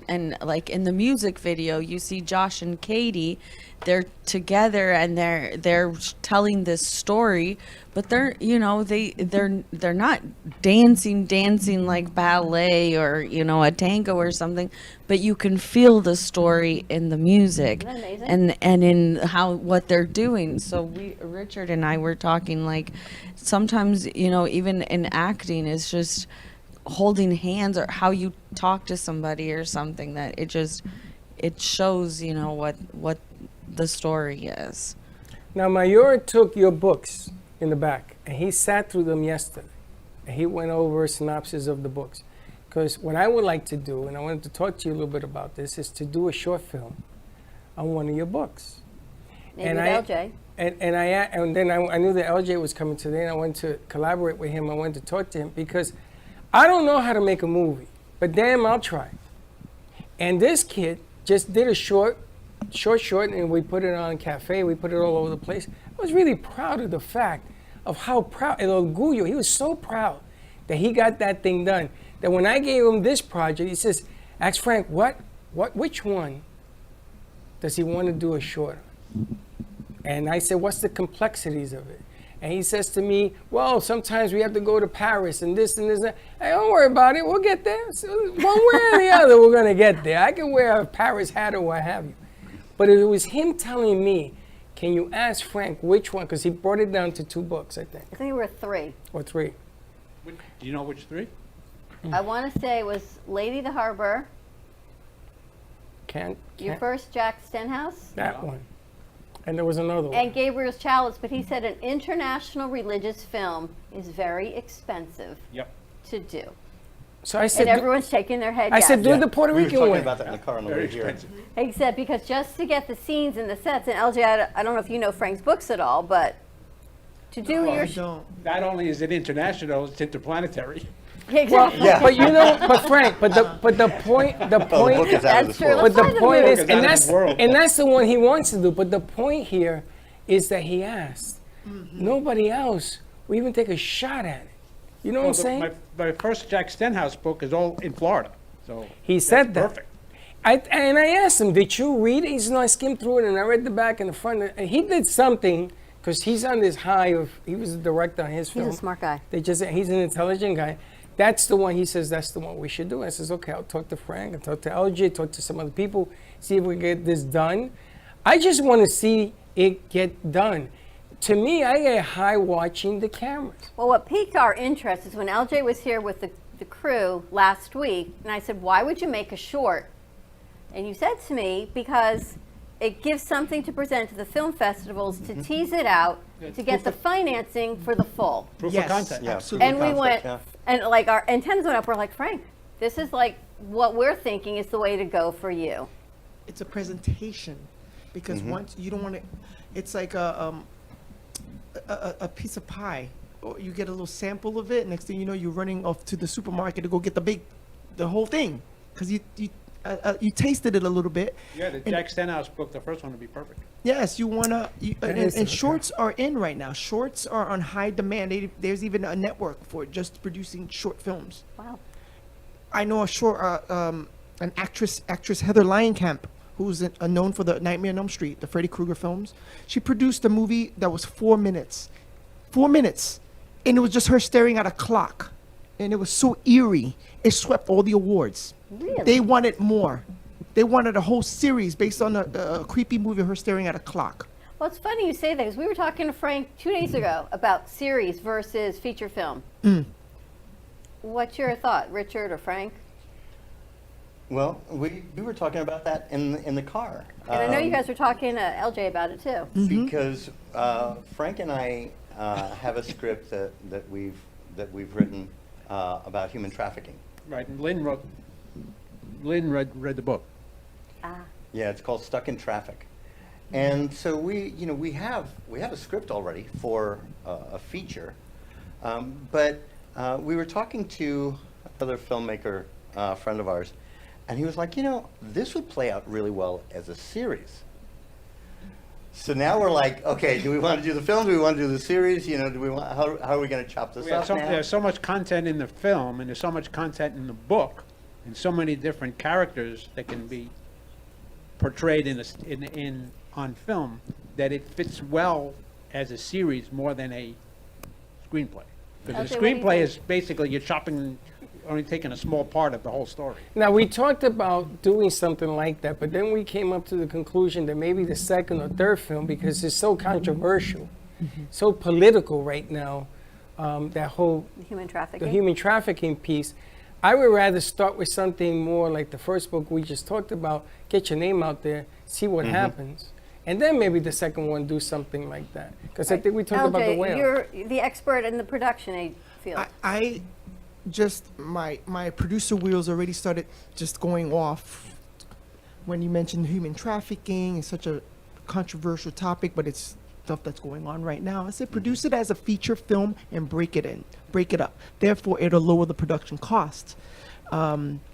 and like in the music video, you see Josh and Katie, they're together and they're telling this story, but they're, you know, they're not dancing like ballet or, you know, a tango or something, but you can feel the story in the music. Isn't that amazing? and in what they're doing. So Richard and I were talking, like, sometimes, you know, even in acting, it's just holding hands or how you talk to somebody or something, that it shows, you know, what the story is. Now, Mayor took your books in the back, and he sat through them yesterday, and he went over a synopsis of the books. Because what I would like to do, and I wanted to talk to you a little bit about this, is to do a short film on one of your books. Maybe And with LJ. And then I knew that LJ was coming today, and I wanted to collaborate with him. I wanted to talk to him because I don't know how to make a movie, but damn, I'll try. And this kid just did a short, and we put it on Cafe. We put it all over the place. I was really proud of the fact of how proud, El Orgullo, he was so proud that he got that thing done. That when I gave him this project, he says, ask Frank, which one does he want to do a short on? And I said, what's the complexities of it? And he says to me, well, sometimes we have to go to Paris and this and this. And that. Hey, don't worry about it. We'll get there. So one way or the other, we're going to get there. I can wear a Paris hat or what have you. But it was him telling me, can you ask Frank which one? Because he brought it down to 2 books, I think. I think there were 3. Or 3. Do you know which 3? I want to say it was Lady the Harbor, your first Jack Stenhouse, That one. And there was another one. and Gabriel's Chalice, but he said an international religious film is very expensive to do. So I said, And everyone's shaking their head. I yes. said, do the Puerto We were Rican talking one. about that in the car on the way here. He said because just to get the scenes and the sets, and LJ, I don't know if you know Frank's books at all, but to do your Not only is it international, it's interplanetary. Yeah, exactly. Well, but you know, but Frank, but the point, book is out of this world. But the Let's point find is, the and movie. that's the one he wants to do. But the point here is that he asked. Nobody else will even take a shot at it. You know what I'm saying? My first Jack Stenhouse book is all in Florida, so He said that. perfect. And I asked him, did you read it? He said, no, I skimmed through it and I read the back and the front. And he did something, because he's on this high of, he was the director on his film. He's a smart guy. He's an intelligent guy. That's the one, he says, that's the one we should do. I says, okay, I'll talk to Frank, I'll talk to LJ, talk to some other people, see if we get this done. I just want to see it get done. To me, I get high watching the cameras. Well, what piqued our interest is when LJ was here with the crew last week, and I said, why would you make a short? And you said to me, because it gives something to present to the film festivals to tease it out, to get the financing for the full. Proof of concept. Yeah, absolutely. And we went, and like our antennas went up, we're like, Frank, this is like what we're thinking is the way to go for you. It's a presentation, because once you don't want to, it's like a piece of pie. Or you get a little sample of it, next thing you know, you're running off to the supermarket to go get the whole thing, because you tasted it a little bit. Yeah, the Jack Stenhouse book, the first one, would be perfect. Yes, you wanna, is and okay. shorts are in right now. Shorts are on high demand. There's even a network for just producing short films. Wow. I know an actress Heather Langenkamp, who's known for the Nightmare on Elm Street, the Freddy Krueger films. She produced a movie that was 4 minutes. 4 minutes. And it was just her staring at a clock. And it was so eerie. It swept all the awards. Really? They wanted more. They wanted a whole series based on a creepy movie of her staring at a clock. Well, it's funny you say that, because we were talking to Frank 2 days ago about series versus feature film. What's your thought, Richard or Frank? Well, we were talking about that in the car. And I know you guys were talking to LJ about it too. Because Frank and I have a script that we've written about human trafficking. Right, and Lynn read the book. Ah. Yeah, it's called Stuck in Traffic. And so we have a script already for a feature, but we were talking to another filmmaker friend of ours, and he was like, this would play out really well as a series. So now we're like, okay, do we want to do the film? Do we want to do the series? Do we want? How are we going to chop this up now? There's so much content in the film, and there's so much content in the book, and so many different characters that can be portrayed on film, that it fits well as a series more than a screenplay. Because the screenplay is basically you're only taking a small part of the whole story. Now, we talked about doing something like that, but then we came up to the conclusion that maybe the second or third film, because it's so controversial, so political right now, that whole Human trafficking. the human trafficking piece, I would rather start with something more like the first book we just talked about, get your name out there, see what happens. And then maybe the second one do something like that. Because I think we talked about the whale. You're the expert in the production field. I just, my producer wheels already started just going off when you mentioned human trafficking. It's such a controversial topic, but it's stuff that's going on right now. I said produce it as a feature film and break it up. Therefore, it'll lower the production costs.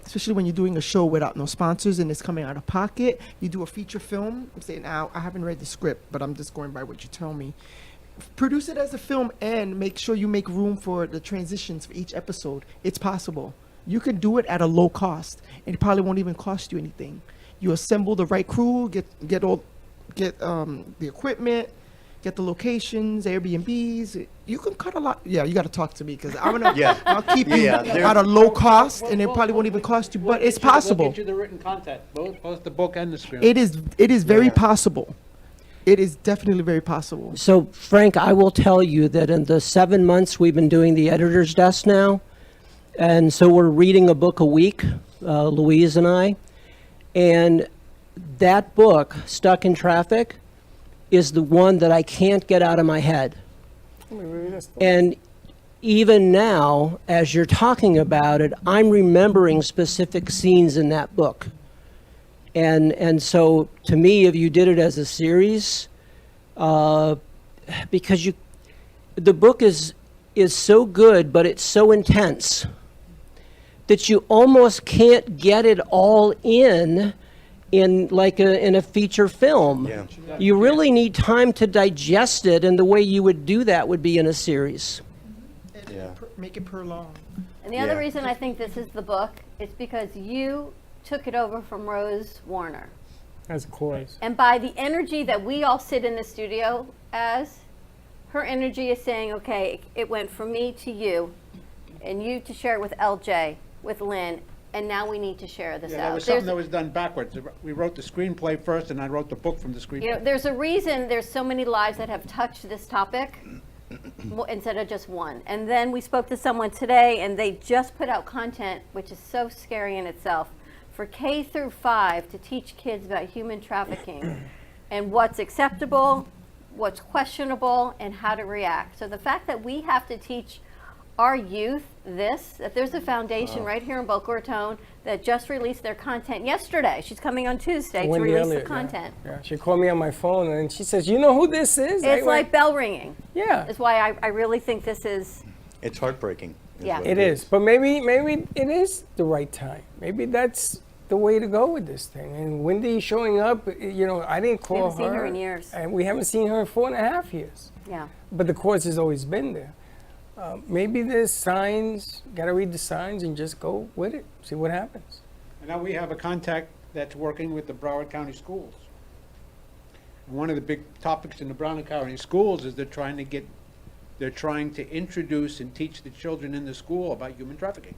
Especially when you're doing a show without no sponsors and it's coming out of pocket. You do a feature film. I'm saying now, I haven't read the script, but I'm just going by what you tell me. Produce it as a film and make sure you make room for the transitions for each episode. It's possible. You can do it at a low cost, and it probably won't even cost you anything. You assemble the right crew, get the equipment, get the locations, Airbnbs. You can cut a lot. Yeah, you got to talk to me because I'm gonna. I'll keep you at a low cost, and it probably won't even cost you. But it's possible. We'll get you the written content, both the book and the script. It is very possible. It is definitely very possible. So, Frank, I will tell you that in the 7 months we've been doing the editor's desk now, and so we're reading a book a week, Louise and I, and that book, Stuck in Traffic, is the one that I can't get out of my head. And even now, as you're talking about it, I'm remembering specific scenes in that book. And so, to me, if you did it as a series, because the book is so good, but it's so intense that you almost can't get it all in a feature film. Yeah. You really need time to digest it, and the way you would do that would be in a series. Make it per long. And the other reason I think this is the book is because you took it over from Rose Warner. As a chorus. And by the energy that we all sit in the studio as, her energy is saying, okay, it went from me to you, and you to share it with LJ, with Lynn, and now we need to share this out. That was something that was done backwards. We wrote the screenplay first, and I wrote the book from the screenplay. There's a reason there's so many lives that have touched this topic instead of just one. And then we spoke to someone today, and they just put out content, which is so scary in itself, for K through 5 to teach kids about human trafficking and what's acceptable, what's questionable, and how to react. So the fact that we have to teach our youth that there's a foundation right here in Boca Raton that just released their content yesterday. She's coming on Tuesday to release the content. Yeah, she called me on my phone and she says, you know who this is? It's like bell ringing. Yeah. That's why I really think this is. It's heartbreaking. Yeah. It is. But maybe it is the right time. Maybe that's the way to go with this thing. And Wendy showing up, I didn't call her. We haven't seen her in years. And we haven't seen her in 4.5 years. Yeah. But the course has always been there. Maybe there's signs, got to read the signs and just go with it, see what happens. And now we have a contact that's working with the Broward County Schools. And one of the big topics in the Broward County Schools is they're trying to introduce and teach the children in the school about human trafficking.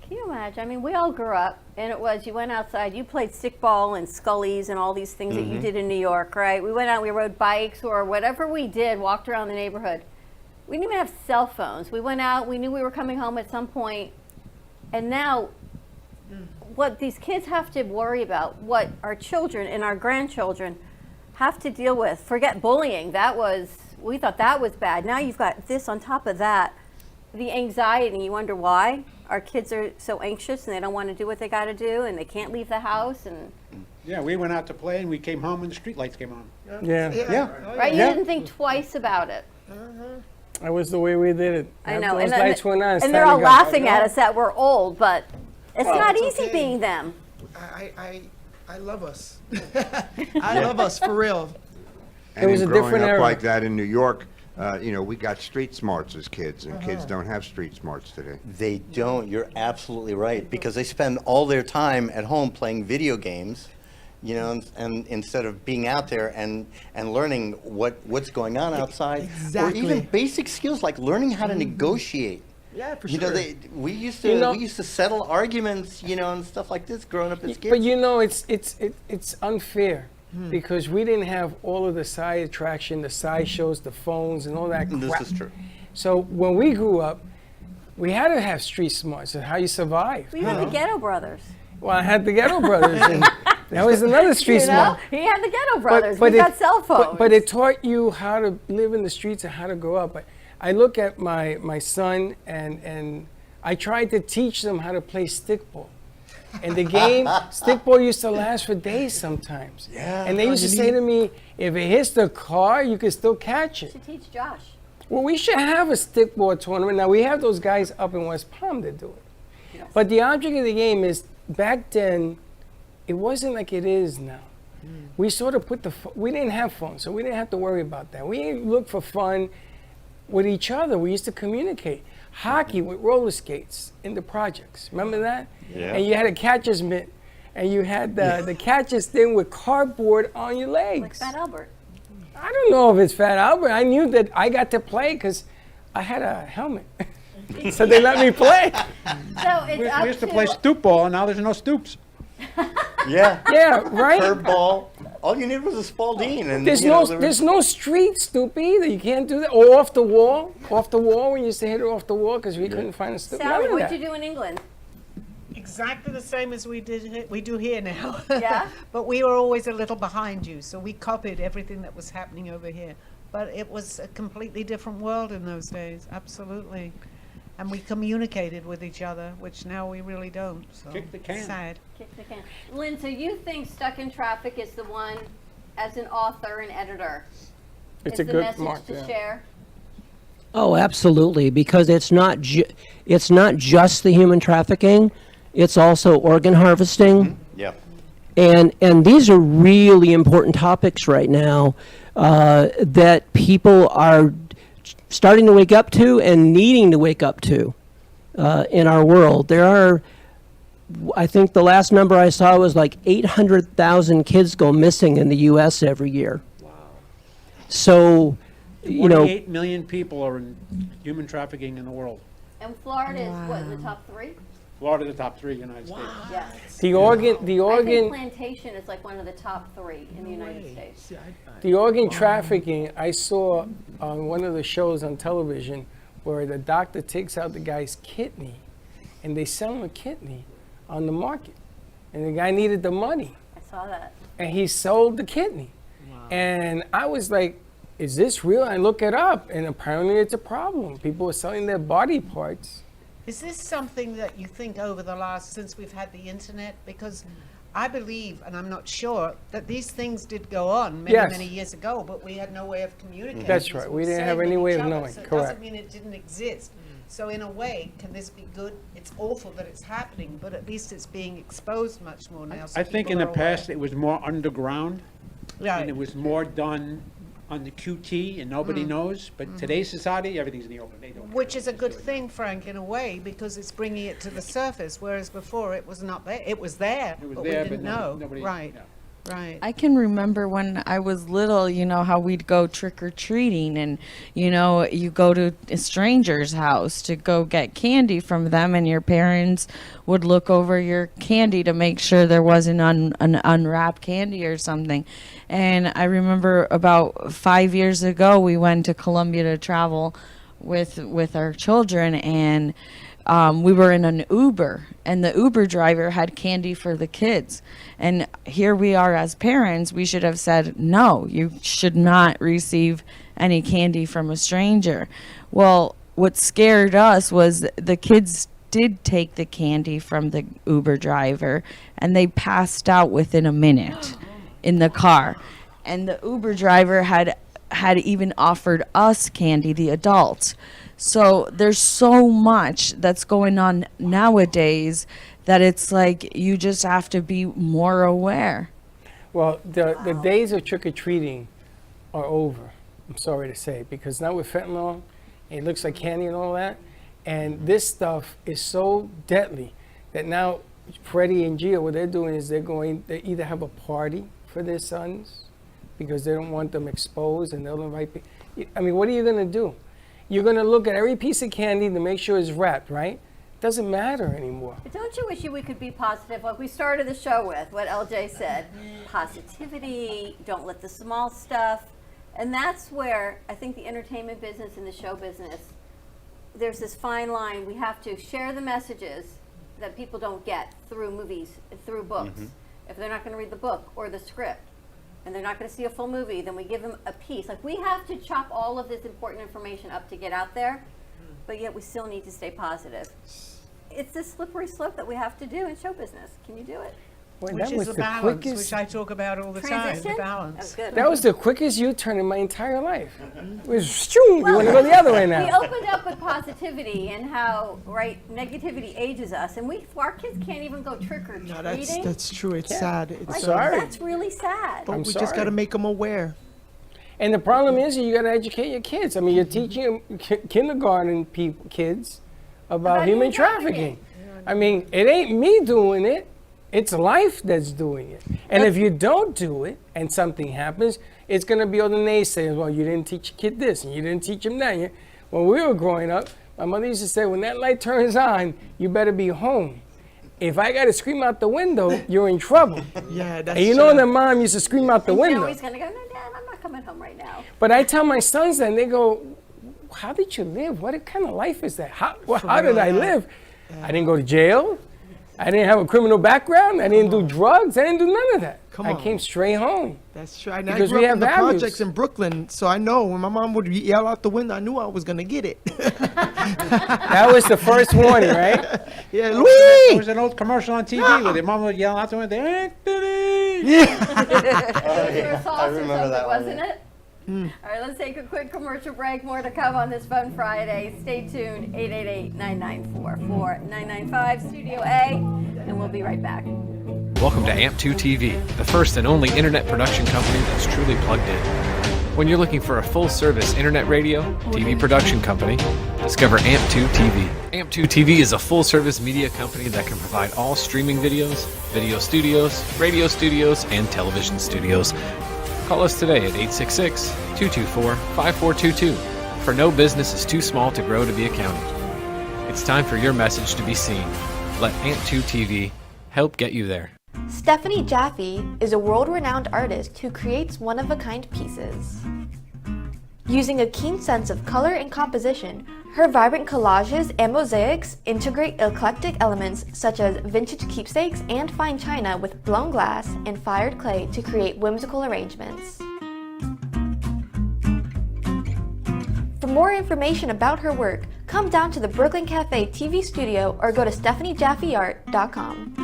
Can you imagine? I mean, we all grew up, and it was, you went outside, you played stickball and scullies and all these things that you did in New York, right? We went out, we rode bikes or whatever we did, walked around the neighborhood. We didn't even have cell phones. We went out, we knew we were coming home at some point, and now what these kids have to worry about, what our children and our grandchildren have to deal with, forget bullying, we thought that was bad. Now you've got this on top of that, the anxiety, you wonder why our kids are so anxious and they don't want to do what they got to do and they can't leave the house and. Yeah, we went out to play and we came home when the street lights came on. Yeah. Right, you didn't think twice about it. That was the way we did it. I know, Those and, lights went on. it's and they're time all to go. laughing at us that we're old, but it's Well, not it's easy okay. being them. I love us. I love us for real. It was a growing different up era. like that in New York, we got street smarts as kids, and kids don't have street smarts today. They don't. You're absolutely right, because they spend all their time at home playing video games, and instead of being out there and learning what's going on outside, or even basic skills like learning how to negotiate. Yeah, for You sure. know, we used You know- to settle arguments, and stuff like this growing up as kids. But it's unfair because we didn't have all of the side attraction, the sideshows, the phones, and all that crap. This is true. So when we grew up, we had to have street smarts and how you survive. We had the Ghetto Brothers. Well, I had the Ghetto Brothers, and that was another street smart. He had the Ghetto Brothers. But We got it- cell phones. But it taught you how to live in the streets and how to grow up. I look at my son and I tried to teach them how to play stickball. And the game, stickball used to last for days sometimes. Yeah. And they used to say to me, if it hits the car, you can still catch it. To teach Josh. Well, we should have a stickball tournament. Now, we have those guys up in West Palm that do it. But the object of the game is, back then, it wasn't like it is now. We sort of we didn't have phones, so we didn't have to worry about that. We looked for fun with each other. We used to communicate. Hockey with roller skates in the projects. Remember that? Yeah. And you had a catcher's mitt, and you had the catcher's thing with cardboard on your legs. Like Fat Albert. I don't know if it's Fat Albert. I knew that I got to play because I had a helmet. So they let me play. So it's We up used to play stoop ball, and now there's no stoops. Yeah. Yeah, right? Curveball. All you needed was a Spalding, and There's no street stoop either. You can't do that. Or off the wall. Off the wall. We used to hit it off the wall because we couldn't find a stoop. Sally, None of what'd that. you do in England? Exactly the same as we do here now. Yeah? But we were always a little behind you, so we copied everything that was happening over here. But it was a completely different world in those days, absolutely. And we communicated with each other, which now we really don't. So Kick the can. Sad. Kick the can. Lynn, so you think Stuck in Traffic is the one, as an author and editor, It's is a the good message mark, to yeah. share? Oh, absolutely, because it's not just the human trafficking, it's also organ harvesting. Yeah. And these are really important topics right now that people are starting to wake up to and needing to wake up to in our world. There are, I think the last number I saw was like 800,000 kids go missing in the U.S. every year. Wow. So, 48 million people are in human trafficking in the world. And Florida is what, in the top 3? Florida, the top 3 in the United States. Yes. The Oregon, I think Plantation is like one of the top 3 in the United States. the organ trafficking, I saw on one of the shows on television where the doctor takes out the guy's kidney and they sell him a kidney on the market. And the guy needed the money I saw that. and he sold the kidney. And I was like, is this real? I look it up and apparently it's a problem. People are selling their body parts. Is this something that you think over the last, since we've had the internet? Because I believe, and I'm not sure, that these things did go on many, Yes. many years ago, but we had no way of communicating. That's these right. or We didn't saying have any with way each of other, knowing. So it Correct. doesn't mean it didn't exist. So in a way, can this be good? It's awful that it's happening, but at least it's being exposed much more now. So I think in people the are aware. past it was more underground, Right. and it was more done on the QT, and nobody knows. But today's society, everything's in the open. They don't. Which is a good thing, Frank, in a way, because it's bringing it to the surface, whereas before it was not there. It was there, It was but there, we didn't but know. nobody. Right, yeah. right. I can remember when I was little, how we'd go trick-or-treating and, you go to a stranger's house to go get candy from them and your parents would look over your candy to make sure there wasn't an unwrapped candy or something. And I remember about 5 years ago, we went to Colombia to travel with our children and we were in an Uber, and the Uber driver had candy for the kids. And here we are as parents, we should have said, no, you should not receive any candy from a stranger. Well, what scared us was the kids did take the candy from the Uber driver, and they passed out within a minute in the car. And the Uber driver had even offered us candy, the adults. So there's so much that's going on nowadays that it's like you just have to be more aware. Well, the days of trick-or-treating are over, I'm sorry to say, because now with fentanyl, it looks like candy and all that, and this stuff is so deadly that now Freddie and Gia, what they're doing is they either have a party for their sons because they don't want them exposed, and they'll invite people. I mean, what are you going to do? You're going to look at every piece of candy to make sure it's wrapped, right? Doesn't matter anymore. But don't you wish we could be positive, like we started the show with, what LJ said? Positivity, don't let the small stuff. And that's where I think the entertainment business and the show business, there's this fine line. We have to share the messages that people don't get through movies, through books. If they're not going to read the book or the script, and they're not going to see a full movie, then we give them a piece. Like, we have to chop all of this important information up to get out there, but yet we still need to stay positive. It's this slippery slope that we have to do in show business. Can you do it? Boy, Which that is was the the balance, quickest- which I talk about all the time, Transition? the balance. That was the quickest U-turn in my entire life. It was shoo, you want to go the other way now. We opened up with positivity and how, right, negativity ages us, and our kids can't even go trick-or-treating. No, that's true. It's sad. It's I'm sorry. That's really sad. But I'm we just got to sorry. make them aware. And the problem is you got to educate your kids. I mean, you're teaching kindergarten kids about human trafficking. I mean, it ain't me doing it. It's life that's doing it. And if you don't do it and something happens, it's going to be all the naysayers. Well, you didn't teach your kid this and you didn't teach him that. When we were growing up, my mother used to say, when that light turns on, you better be home. If I got to scream out the window, you're in trouble. Yeah, that's And you know that mom used to scream out the And window. Joey's going to go, no, Dad, I'm not coming home right now. But I tell my sons that, and they go, how did you live? What kind of life is that? How did I live? I didn't go to jail. I didn't have a criminal background. I didn't do drugs. I didn't do none of that. I came straight home. That's true. I Because grew we up have in the values. projects in Brooklyn, so I know when my mom would yell out the window, I knew I was going to get it. That was the first warning, right? Yeah, There Louis! was an old commercial on TV where their mom would yell out the window, Anthony! I remember that one. Wasn't it? All right, let's take a quick commercial break. More to come on this Fun Friday. Stay tuned. 888-994-4995, Studio A, and we'll be right back. Welcome to AMP2 TV, the first and only internet production company that's truly plugged in. When you're looking for a full-service internet radio, TV production company, discover AMP2 TV. AMP2 TV is a full-service media company that can provide all streaming videos, video studios, radio studios, and television studios. Call us today at 866-224-5422, for no business is too small to grow to be accounted. It's time for your message to be seen. Let AMP2 TV help get you there. Stephanie Jaffe is a world-renowned artist who creates one-of-a-kind pieces. Using a keen sense of color and composition, her vibrant collages and mosaics integrate eclectic elements such as vintage keepsakes and fine china with blown glass and fired clay to create whimsical arrangements. For more information about her work, come down to the Brooklyn Cafe TV studio or go to StephanieJaffeArt.com.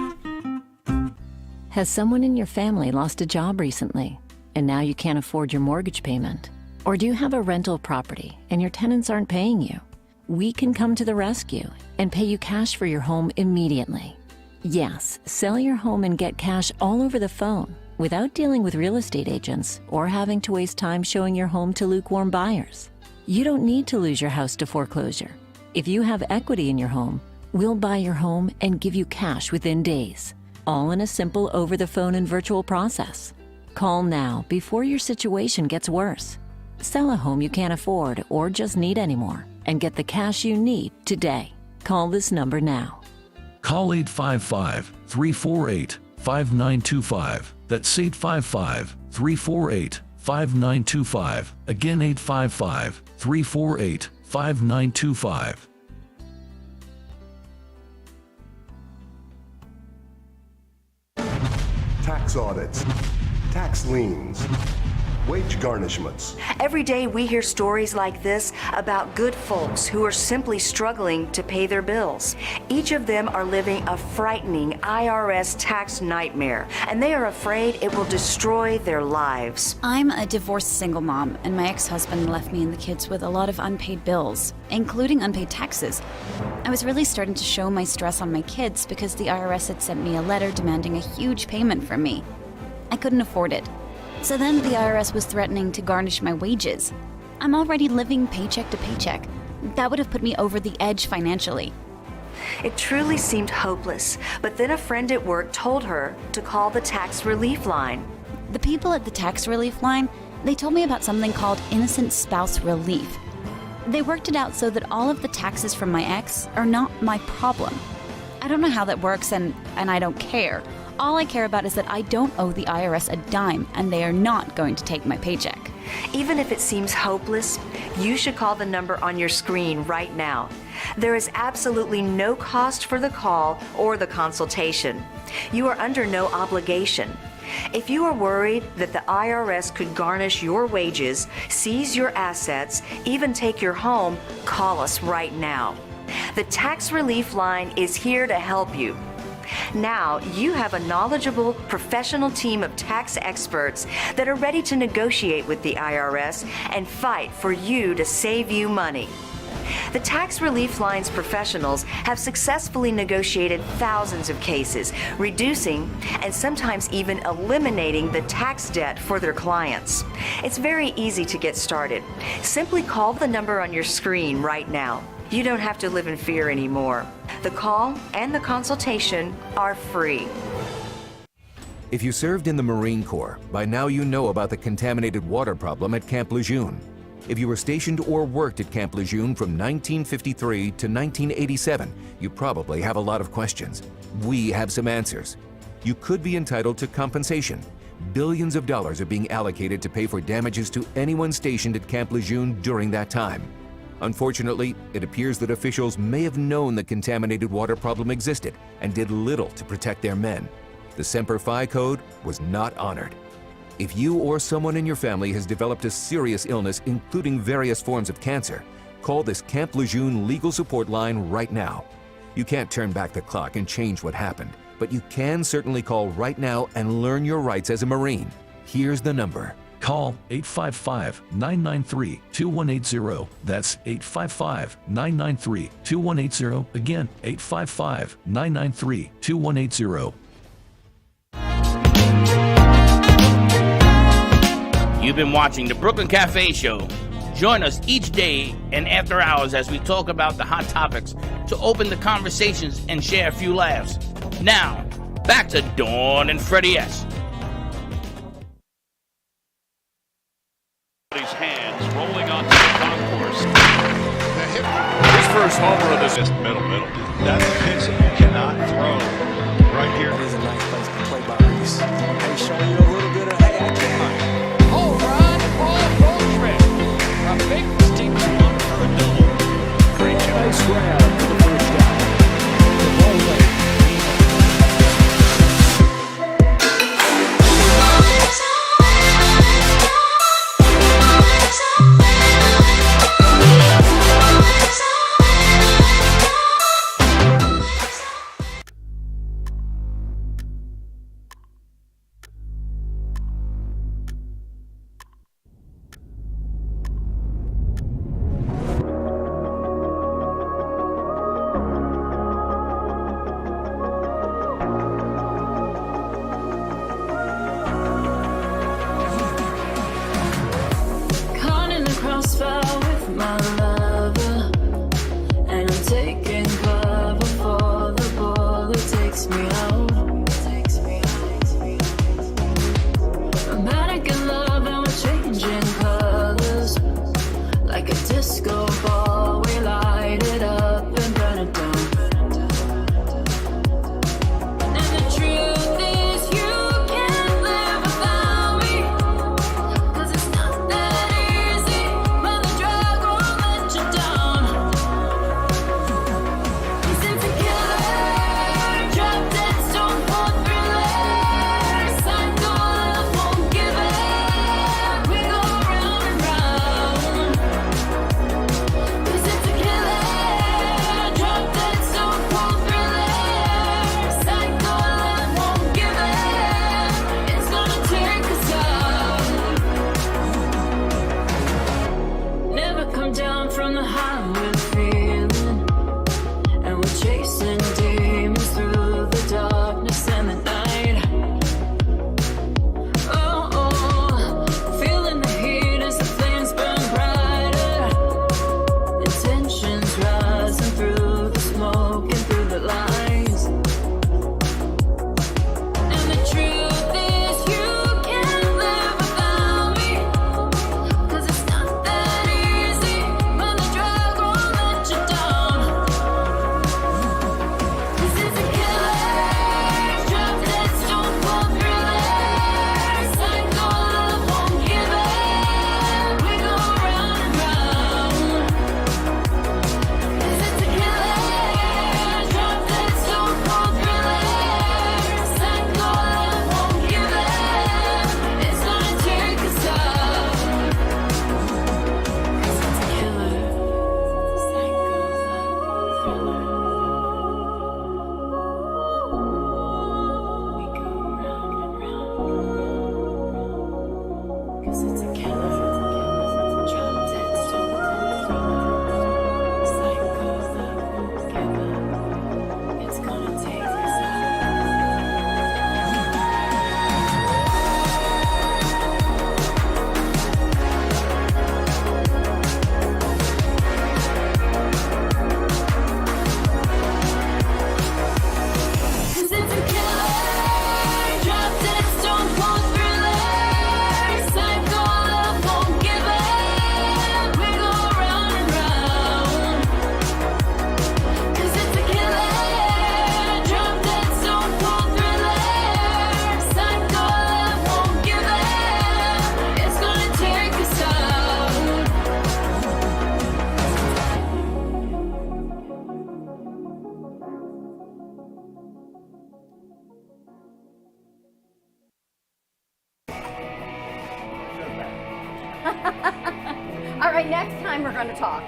Has someone in your family lost a job recently, and now you can't afford your mortgage payment? Or do you have a rental property and your tenants aren't paying you? We can come to the rescue and pay you cash for your home immediately. Yes, sell your home and get cash all over the phone without dealing with real estate agents or having to waste time showing your home to lukewarm buyers. You don't need to lose your house to foreclosure. If you have equity in your home, we'll buy your home and give you cash within days, all in a simple over-the-phone and virtual process. Call now before your situation gets worse. Sell a home you can't afford or just need anymore and get the cash you need today. Call this number now. Call 855-348-5925. That's 855-348-5925. Again, 855-348-5925. Tax audits, tax liens, wage garnishments. Every day we hear stories like this about good folks who are simply struggling to pay their bills. Each of them are living a frightening IRS tax nightmare, and they are afraid it will destroy their lives. I'm a divorced single mom, and my ex-husband left me and the kids with a lot of unpaid bills, including unpaid taxes. I was really starting to show my stress on my kids because the IRS had sent me a letter demanding a huge payment from me. I couldn't afford it. So then the IRS was threatening to garnish my wages. I'm already living paycheck to paycheck. That would have put me over the edge financially. It truly seemed hopeless, but then a friend at work told her to call the tax relief line. The people at the tax relief line, they told me about something called innocent spouse relief. They worked it out so that all of the taxes from my ex are not my problem. I don't know how that works, and I don't care. All I care about is that I don't owe the IRS a dime, and they are not going to take my paycheck. Even if it seems hopeless, you should call the number on your screen right now. There is absolutely no cost for the call or the consultation. You are under no obligation. If you are worried that the IRS could garnish your wages, seize your assets, even take your home, call us right now. The Tax Relief Line is here to help you. Now you have a knowledgeable, professional team of tax experts that are ready to negotiate with the IRS and fight for you to save you money. The Tax Relief Line's professionals have successfully negotiated thousands of cases, reducing and sometimes even eliminating the tax debt for their clients. It's very easy to get started. Simply call the number on your screen right now. You don't have to live in fear anymore. The call and the consultation are free. If you served in the Marine Corps, by now you know about the contaminated water problem at Camp Lejeune. If you were stationed or worked at Camp Lejeune from 1953 to 1987, you probably have a lot of questions. We have some answers. You could be entitled to compensation. Billions of dollars are being allocated to pay for damages to anyone stationed at Camp Lejeune during that time. Unfortunately, it appears that officials may have known the contaminated water problem existed and did little to protect their men. The Semper Fi code was not honored. If you or someone in your family has developed a serious illness, including various forms of cancer, call this Camp Lejeune legal support line right now. You can't turn back the clock and change what happened, but you can certainly call right now and learn your rights as a Marine. Here's the number. Call 855-993-2180. That's 855-993-2180. Again, 855-993-2180. You've been watching the Brooklyn Cafe Show. Join us each day and after hours as we talk about the hot topics to open the conversations and share a few laughs. Now, back to Dawn and Freddie S. Hands rolling onto the concourse. His first homer of this middle. That's a pitch that you cannot throw right here. That is a nice place to play by Reese. Hey, showing you a little bit of hey, I can. Home run, Paul Goldschmidt. A big distinction for a double. Great job. Nice grab for the first down. The ball late. All right, next time we're going to talk.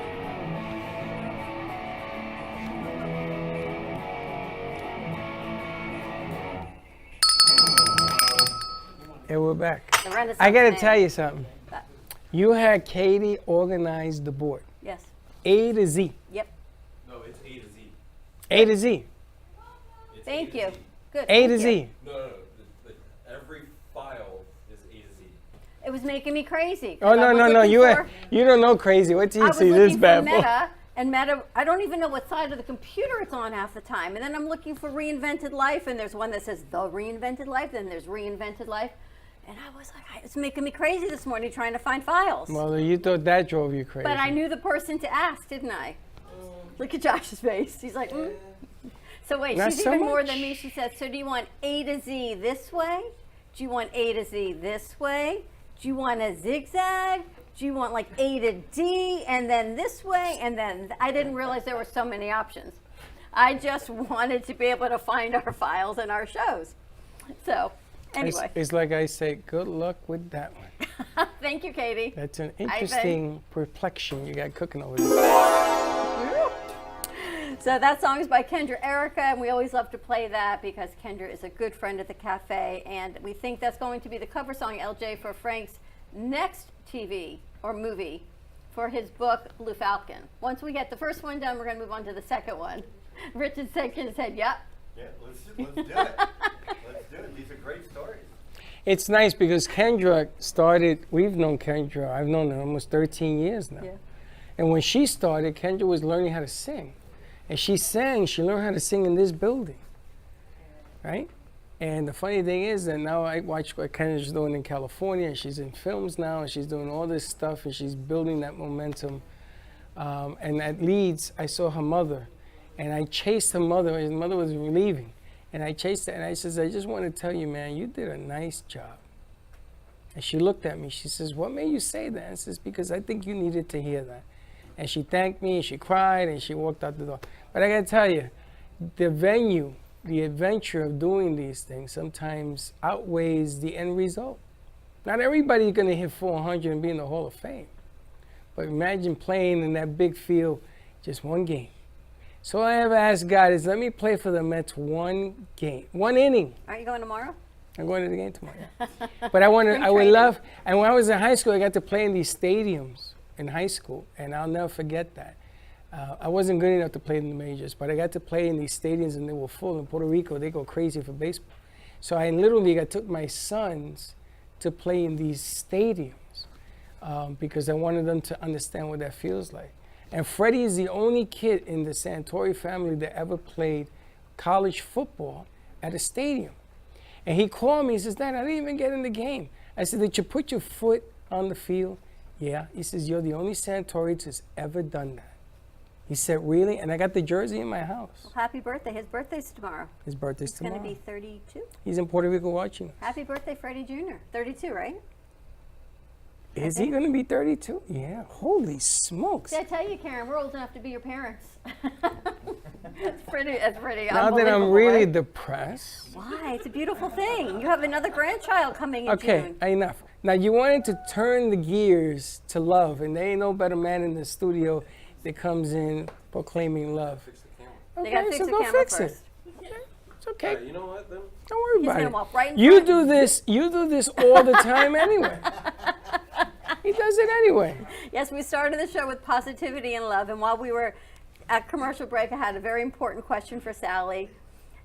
And we're back. The Renaissance I got to man. tell you something. You had Katie organize the board. Yes. A to Z. Yep. No, it's A to Z. A to Z. Thank you. Good. A to thank Z. you. No. Every file is A to Z. It was making me crazy. Oh, no. You don't know crazy. What do I you was see looking this for bad boy? Meta, and Meta, I don't even know what side of the computer it's on half the time. And then I'm looking for Reinvented Life, and there's one that says The Reinvented Life, then there's Reinvented Life. And I was like, it's making me crazy this morning trying to find files. Well, you thought that drove you crazy. But I knew the person to ask, didn't I? Look at Josh's face. He's like, So wait, Not she's so even more much. than me. She says, so do you want A to Z this way? Do you want A to Z this way? Do you want a zigzag? Do you want like A to D and then this way? And then I didn't realize there were so many options. I just wanted to be able to find our files and our shows. So anyway. It's like I say, good luck with that one. Thank you, Katie. That's an Ivan. interesting perplexion you got cooking over there. So that song is by Kendra Erica, and we always love to play that because Kendra is a good friend at the cafe, and we think that's going to be the cover song, LJ, for Frank's next TV or movie for his book, Blue Falcon. Once we get the first one done, we're going to move on to the second one. Richard shaking his head, yep. Yeah, let's do it. Let's do it. These are great stories. It's nice because Kendra started, we've known Kendra, I've known her almost 13 years now. Yeah. And when she started, Kendra was learning how to sing. And she learned how to sing in this building, right? And the funny thing is that now I watch what Kendra's doing in California, and she's in films now, and she's doing all this stuff, and she's building that momentum. And at Leeds, I saw her mother, and I chased her mother. His mother was leaving, and I chased her, and I says, I just want to tell you, man, you did a nice job. And she looked at me, she says, what made you say that? I says, because I think you needed to hear that. And she thanked me, and she cried, and she walked out the door. But I gotta tell you, the venue, the adventure of doing these things sometimes outweighs the end result. Not everybody's gonna hit 400 and be in the Hall of Fame. But imagine playing in that big field, just one game. So all I ever asked God is, let me play for the Mets one game, one inning. Aren't you going tomorrow? I'm going to the game tomorrow. But I would love, and when I was in high school, I got to play in these stadiums in high school, and I'll never forget that. I wasn't good enough to play in the majors, but I got to play in these stadiums, and they were full. In Puerto Rico, they go crazy for baseball. So I literally, I took my sons to play in these stadiums because I wanted them to understand what that feels like. And Freddie is the only kid in the Santori family that ever played college football at a stadium. And he called me, he says, Dad, I didn't even get in the game. I said, did you put your foot on the field? Yeah. He says, you're the only Santori that's ever done that. He said, really? And I got the jersey in my house. Well, happy birthday. His birthday's tomorrow. His birthday's tomorrow. He's going to be 32. He's in Puerto Rico watching us. Happy birthday, Freddie Jr. 32, right? Is he going to be 32? Yeah. Holy smokes. Did I tell you, Karen, we're old enough to be your parents. That's pretty Now that I'm really depressed. Why? It's a beautiful thing. You have another grandchild coming in Okay, June. enough. Now, you wanted to turn the gears to love, and there ain't no better man in the studio that comes in proclaiming love. They gotta Okay, fix so the go camera fix first. it. It's okay. You know what, then? Don't worry He's about gonna it. walk right in You front. do this all the time anyway. He does it anyway. Yes, we started the show with positivity and love, and while we were at commercial break, I had a very important question for Sally.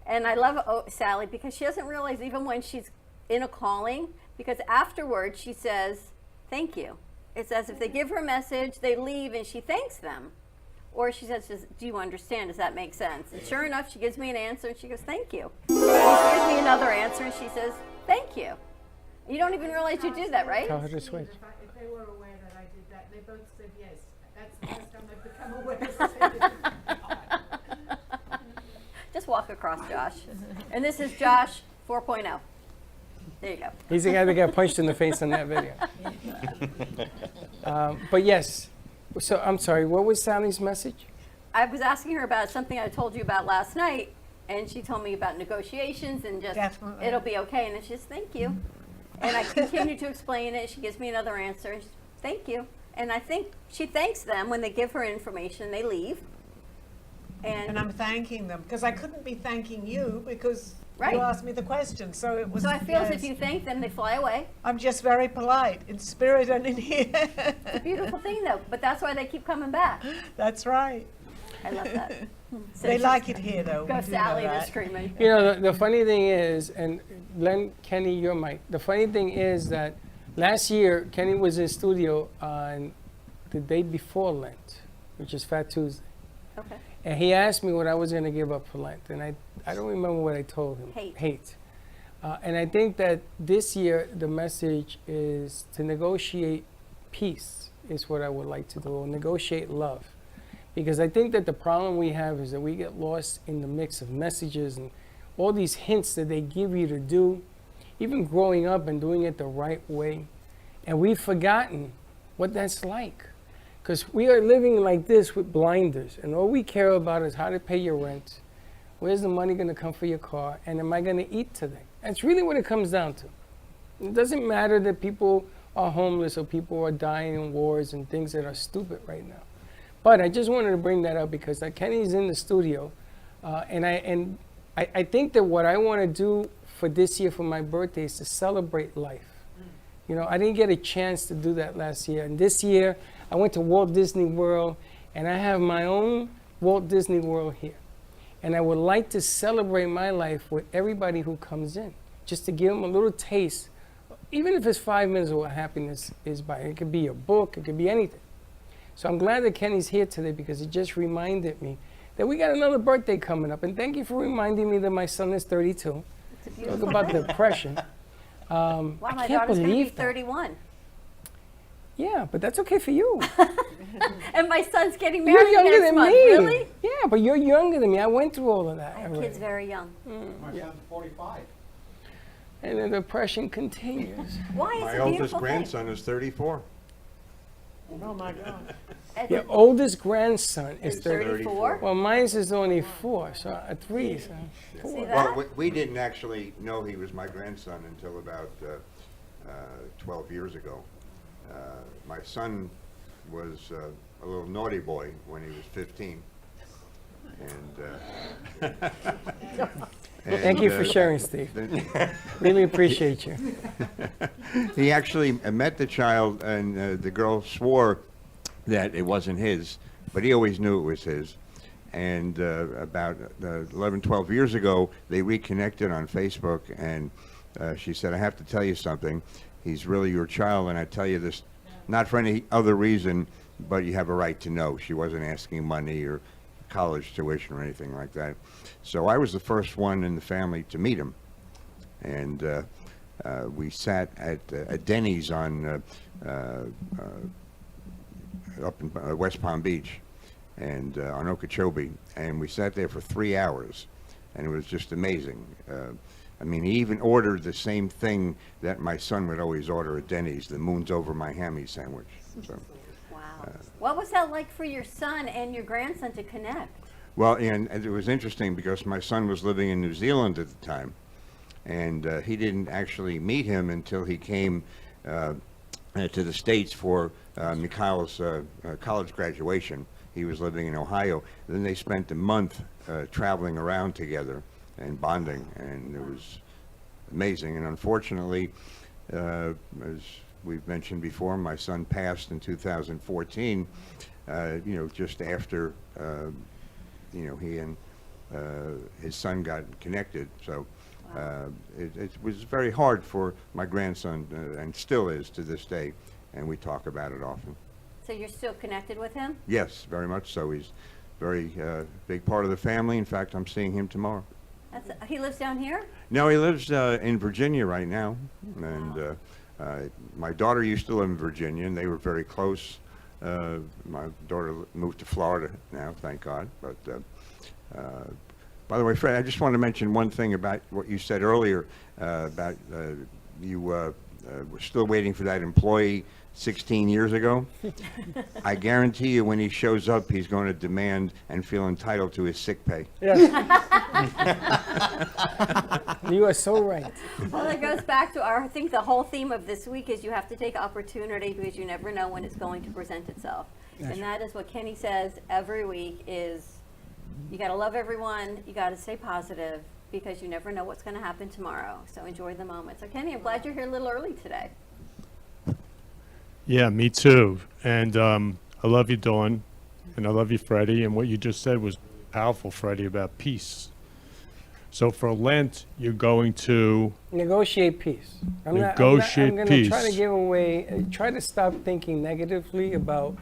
And I love Sally because she doesn't realize even when she's in a calling, because afterwards she says, thank you. It's as if they give her a message, they leave, and she thanks them. Or she says, do you understand? Does that make sense? And sure enough, she gives me an answer, and she goes, thank you. And she gives me another answer, and she says, thank you. You don't even realize you do that, right? Tell her to switch. If they were aware that I did that, they both said yes. That's the first time they've become aware. Just walk across, Josh. And this is Josh 4.0. There you go. He's the guy that got punched in the face in that video. But yes, so I'm sorry, what was Sally's message? I was asking her about something I told you about last night, and she told me about negotiations and just, Definitely. it'll be okay. And then she says, thank you. And I continue to explain it. She gives me another answer. And she says, thank you. And I think she thanks them when they give her information, they leave. And I'm thanking them because I couldn't be thanking you because Right. you asked me the question. So it was. So I feel as yes. if you thank them, they fly away. I'm just very polite in spirit and in here. It's a beautiful thing, though. But that's why they keep coming back. That's right. I love that. They like it here, though. Go we do know Sally, they're that. screaming. You know, the funny thing is, and Len, Kenny, your mic. The funny thing is that last year, Kenny was in studio on the day before Lent, which is Fat Tuesday. Okay. And he asked me what I was going to give up for Lent. And I don't remember what I told him. Hate. And I think that this year, the message is to negotiate peace is what I would like to do, or negotiate love. Because I think that the problem we have is that we get lost in the mix of messages and all these hints that they give you to do, even growing up and doing it the right way. And we've forgotten what that's like. Because we are living like this with blinders, and all we care about is how to pay your rent, where's the money going to come for your car, and am I going to eat today? That's really what it comes down to. It doesn't matter that people are homeless or people are dying in wars and things that are stupid right now. But I just wanted to bring that up because Kenny's in the studio, and I think that what I want to do for this year for my birthday is to celebrate life. You know, I didn't get a chance to do that last year, and this year I went to Walt Disney World, and I have my own Walt Disney World here. And I would like to celebrate my life with everybody who comes in, just to give them a little taste, even if it's 5 minutes of what happiness is by. It could be a book, it could be anything. So I'm glad that Kenny's here today because it just reminded me that we got another birthday coming up. And thank you for reminding me that my son is 32. Talk about depression. Wow, I my can't daughter's going to be believe that. 31. Yeah, but that's okay for you. And my son's getting You're married younger next than month. me. Really? Yeah, but you're younger than me. I went through all of that. I have already. kids very young. My son's 45. And the depression continues. Why is My it a oldest beautiful grandson is 34. Oh my God. thing? Your oldest grandson is Is 34? Well, mine is only 4, so 3. So See 4. that? Well, we didn't actually know he was my grandson until about 12 years ago. My son was a little naughty boy when he was 15. And Thank you for sharing, Steve. Really appreciate you. He actually met the child, and the girl swore that it wasn't his, but he always knew it was his. And about 11, 12 years ago, they reconnected on Facebook, and she said, I have to tell you something. He's really your child, and I tell you this not for any other reason, but you have a right to know. She wasn't asking money or college tuition or anything like that. So I was the first one in the family to meet him. And we sat at Denny's on up in West Palm Beach and on Okeechobee, and we sat there for 3 hours, and it was just amazing. I mean, he even ordered the same thing that my son would always order at Denny's, the Moon's Over my Hammy sandwich. So, Wow. What was that like for your son and your grandson to connect? well, and it was interesting because my son was living in New Zealand at the time, and he didn't actually meet him until he came to the States for Mikhail's college graduation. He was living in Ohio. Then they spent a month traveling around together and bonding, and it was amazing. And unfortunately, as we've mentioned before, my son passed in 2014, just after, he and his son got connected. So it was very hard for my grandson, and still is to this day, and we talk about it often. So you're still connected with him? Yes, very much so. He's a very big part of the family. In fact, I'm seeing him tomorrow. He lives down here? No, he lives in Virginia right now, and my daughter used to live in Virginia, and they were very close. My daughter moved to Florida now, thank God. But by the way, Fred, I just want to mention one thing about what you said earlier about you were still waiting for that employee 16 years ago. I guarantee you when he shows up, he's going to demand and feel entitled to his sick pay. Yes. You are so right. Well, it goes back to I think the whole theme of this week is you have to take opportunity because you never know when it's going to present itself. And that is what Kenny says every week is you got to love everyone, you got to stay positive because you never know what's going to happen tomorrow. So enjoy the moment. So Kenny, I'm glad you're here a little early today. Yeah, me too. And I love you, Dawn, and I love you, Freddie. And what you just said was powerful, Freddie, about peace. So for Lent, you're going to negotiate peace. I'm going to try to give away, try to stop thinking negatively about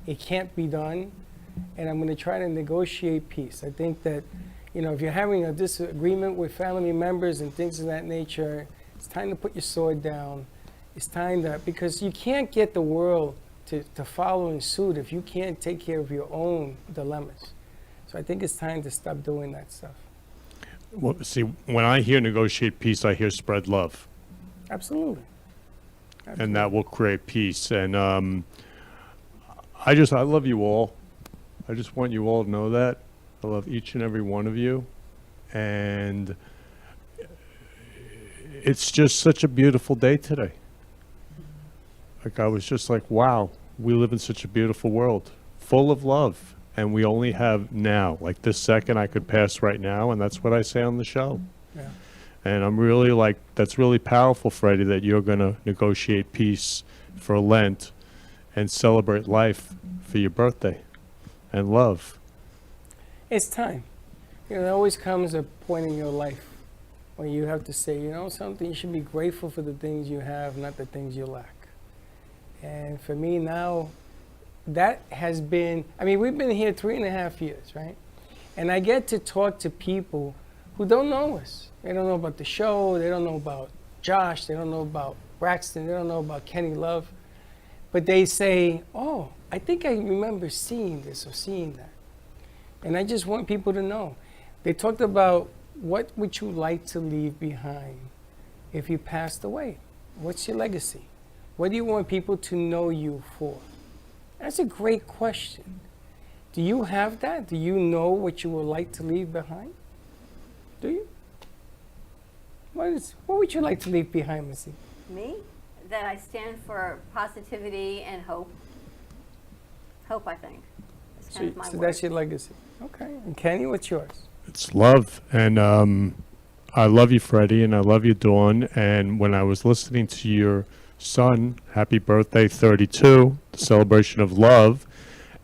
it can't be done, and I'm going to try to negotiate peace. I think that, if you're having a disagreement with family members and things of that nature, it's time to put your sword down. It's time to, because you can't get the world to follow in suit if you can't take care of your own dilemmas. So I think it's time to stop doing that stuff. Well, see, when I hear negotiate peace, I hear spread love. Absolutely. And that will create peace. And I love you all. I just want you all to know that. I love each and every one of you. And it's just such a beautiful day today. Like, I was just like, wow, we live in such a beautiful world, full of love. And we only have now, like this second I could pass right now, and that's what I say on the show. Yeah. And I'm really like, that's really powerful, Freddie, that you're going to negotiate peace for Lent and celebrate life for your birthday and love. It's time. There always comes a point in your life when you have to say, something, you should be grateful for the things you have, not the things you lack. And for me now, that has been, we've been here 3.5 years, right? And I get to talk to people who don't know us. They don't know about the show, they don't know about Josh, they don't know about Braxton, they don't know about Kenny Love. But they say, oh, I think I remember seeing this or seeing that. And I just want people to know. They talked about what would you like to leave behind if you passed away? What's your legacy? What do you want people to know you for? That's a great question. Do you have that? Do you know what you would like to leave behind? Do you? What would you like to leave behind, Missy? Me? That I stand for positivity and hope. Hope, I think. It's kind of my So word. that's your legacy. Okay. And Kenny, what's yours? It's love. And I love you, Freddie, and I love you, Dawn. And when I was listening to your son, happy birthday, 32, the celebration of love,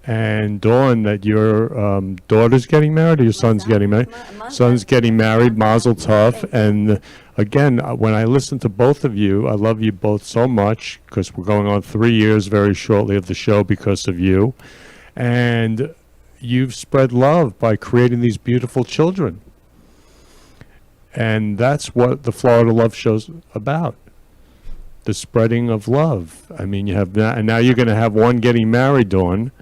and Dawn, that your daughter's getting married or your son's getting married? Son's getting married, Mazel Tov. And again, when I listen to both of you, I love you both so much because we're going on 3 years very shortly of the show because of you. And you've spread love by creating these beautiful children. And that's what the Florida Love Show's about. The spreading of love. You have that, and now you're going to have one getting married, Dawn,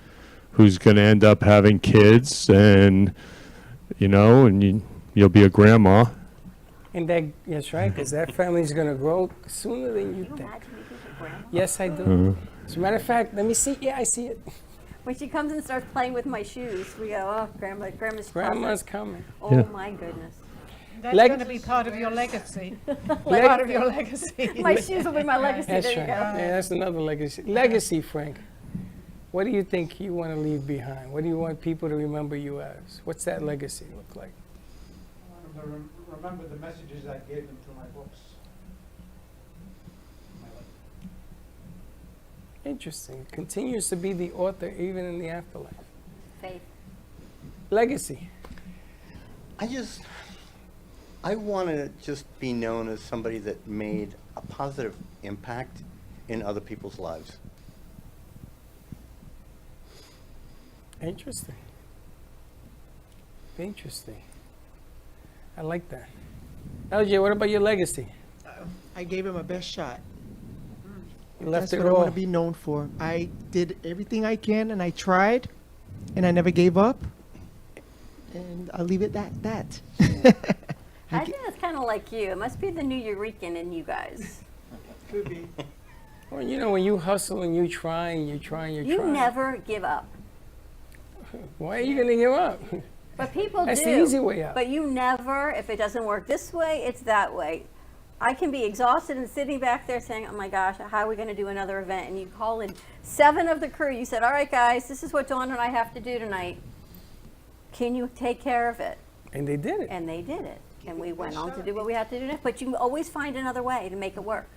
who's going to end up having kids, and and you'll be a grandma. And that's right, because that family's going to grow sooner than you think. Yes, I do. As a matter of fact, let me see. Yeah, I see it. When she comes and starts playing with my shoes, we go, oh, Grandma's coming. Oh, Yeah. my goodness. That's going to be part of your legacy. Part of your legacy. My shoes will be my legacy. That's there right. you go. Yeah, that's another legacy. Legacy, Frank. What do you think you want to leave behind? What do you want people to remember you as? What's that legacy look like? I want them to remember the messages I gave them through my books. Interesting. Continues to be the author even in the afterlife. Faith. Legacy. I want to just be known as somebody that made a positive impact in other people's lives. Interesting. Interesting. I like that. LJ, what about your legacy? I gave it my best shot. You left That's it what I all. want to be known for. I did everything I can, and I tried, and I never gave up. And I'll leave it at that. I think that's kind of like you. It must be the new Eurekan in you guys. Could be. Well, you know, when you hustle and you try and you try and you You try. never give up. Why are you going to give up? But people That's do. the easy way out. But you never, if it doesn't work this way, it's that way. I can be exhausted and sitting back there saying, oh my gosh, how are we going to do another event? And you call in 7 of the crew. You said, all right, guys, this is what Dawn and I have to do tonight. Can you take care of it? And they did it. And they did it. And we went on to do what we had to do next. But you always find another way to make it work.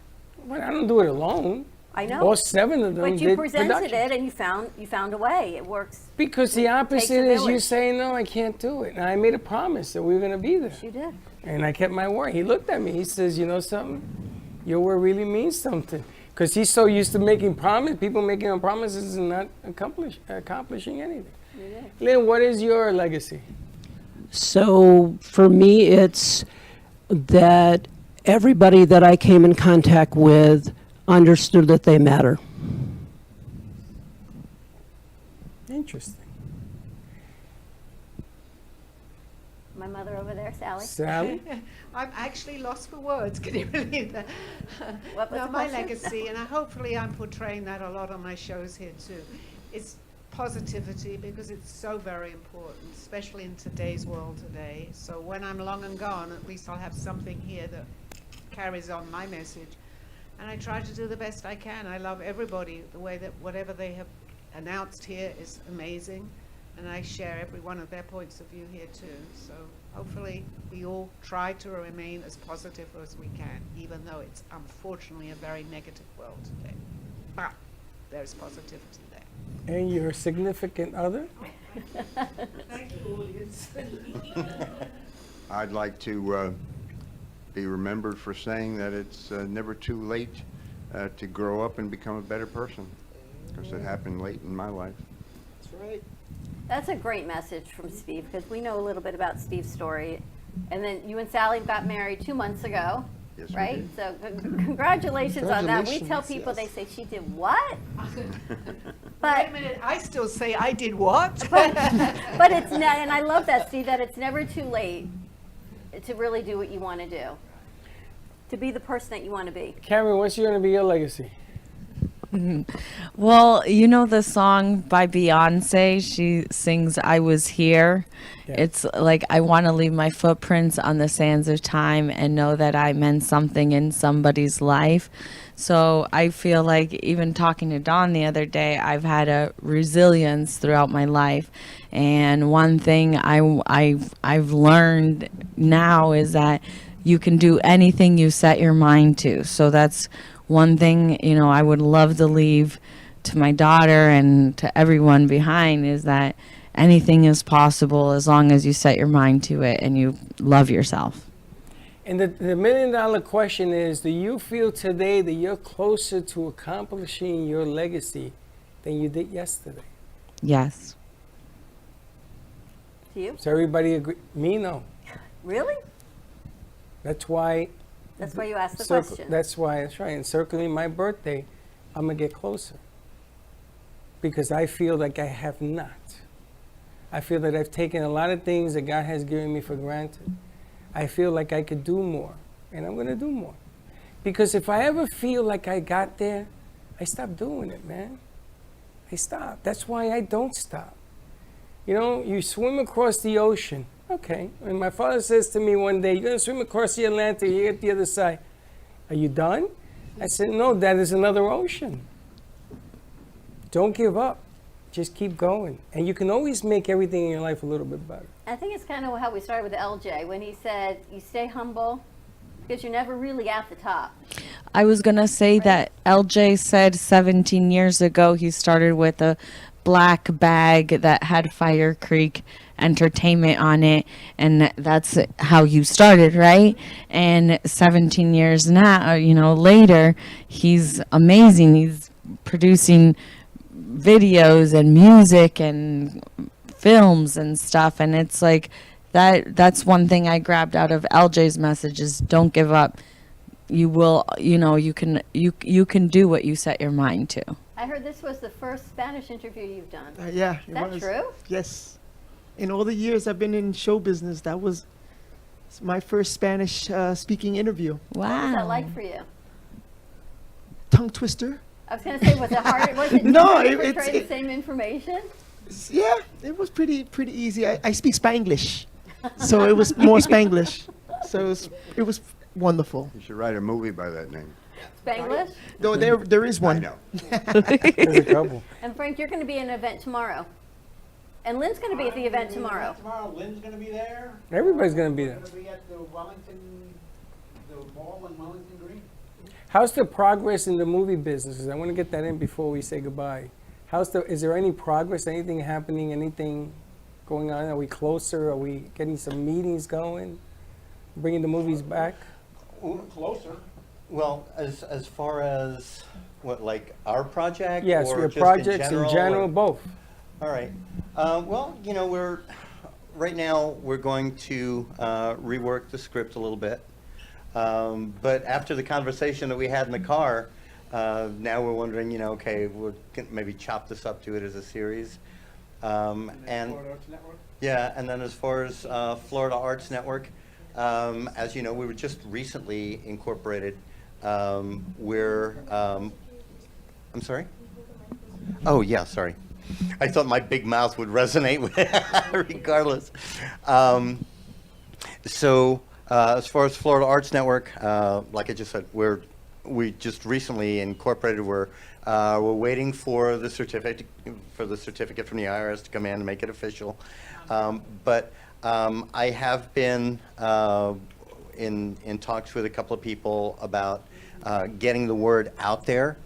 Well, I don't do it alone. I know. All 7 of them But you did presented production. it and you found a way. It works. Because the It takes a opposite is you village. saying, no, I can't do it. And I made a promise that we were going to be there. You did. And I kept my word. He looked at me. He says, you know something? Your word really means something. Because he's so used to making promises, people making him promises and not accomplishing anything. Lynn, what is your legacy? So for me, it's that everybody that I came in contact with understood that they matter. Interesting. My mother over there, Sally. Sally? I'm actually lost for words. Can you believe that? What was No, the my question? legacy, and hopefully I'm portraying that a lot on my shows here too. It's positivity, because it's so very important, especially in today's world today. So when I'm long and gone, at least I'll have something here that carries on my message. And I try to do the best I can. I love everybody. The way that whatever they have announced here is amazing. And I share every one of their points of view here too. So hopefully we all try to remain as positive as we can, even though it's unfortunately a very negative world today. But there's positivity there. And your significant other? Thank you, audience. I'd like to be remembered for saying that it's never too late to grow up and become a better person, because it happened late in my life. That's right. That's a great message from Steve, because we know a little bit about Steve's story. And then you and Sally got married 2 months ago, Yes, we right? did. So congratulations on that. We tell Congratulations, people, yes. they say, she did what? Wait a minute, I still say I did what? But it's not, and I love that, Steve, that it's never too late to really do what you want to do, to be the person that you want to be. Cameron, what's going to be your legacy? Well, you know the song by Beyonce? She sings I Was Here. Yeah. It's like I want to leave my footprints on the sands of time and know that I meant something in somebody's life. So I feel like even talking to Dawn the other day, I've had a resilience throughout my life. And one thing I've learned now is that you can do anything you set your mind to. So that's one thing, you know, I would love to leave to my daughter and to everyone behind, is that anything is possible as long as you set your mind to it and you love yourself. And the $1 million question is, do you feel today that you're closer to accomplishing your legacy than you did yesterday? Yes. Do you? Does everybody agree? Me, no. Really? That's why. That's why you asked the circle- question. That's why, that's right. Encircling my birthday, I'm going to get closer. Because I feel like I have not. I feel that I've taken a lot of things that God has given me for granted. I feel like I could do more, and I'm going to do more. Because if I ever feel like I got there, I stop doing it, man. I stop. That's why I don't stop. You know, you swim across the ocean. Okay. And my father says to me one day, you're going to swim across the Atlantic, you get to the other side. Are you done? I said, no, that is another ocean. Don't give up. Just keep going. And you can always make everything in your life a little bit better. I think it's kind of how we started with LJ when he said, you stay humble because you're never really at the top. I was going to say that LJ said 17 years ago he started with a black bag that had Fire Creek Entertainment on it, and that's how you started, right? And 17 years now, later, he's amazing. He's producing videos and music and films and stuff, and it's like that's one thing I grabbed out of LJ's message is don't give up. You will, you can do what you set your mind to. I heard this was the first Spanish interview you've done. Yeah. Is that true? Yes. In all the years I've been in show business, that was my first Spanish speaking interview. What was that like for you? Tongue twister. I was going to say, was it hard? Was it No, hard to it's- portray the same information? Yeah, it was pretty easy. I speak Spanglish, so it was more Spanglish. So it was wonderful. You should write a movie by that name. Spanglish? No, there is one. I know. There's a couple. And Frank, you're going to be at an event tomorrow. And Lynn's going to be at the event tomorrow. Tomorrow, Lynn's gonna be there. Everybody's going to be there. We're gonna be at the mall in Wellington Green. How's the progress in the movie businesses? I want to get that in before we say goodbye. Is there any progress, anything happening, anything going on? Are we closer? Are we getting some meetings going? Bringing the movies back? Closer. Well, as far as what, like our project? Yes, or your just projects in or- general, both. All right. Well, right now we're going to rework the script a little bit. But after the conversation that we had in the car, now we're wondering, okay, we'll maybe chop this up to it as a series. And Florida Arts Network? yeah, and then as far as Florida Arts Network, as you know, we were just recently incorporated. We're, I'm sorry? Oh, yeah, sorry. I thought my big mouth would resonate with regardless. As far as Florida Arts Network, like I just said, we just recently incorporated. We're waiting for the certificate from the IRS to come in and make it official. But I have been in talks with a couple of people about getting the word out there.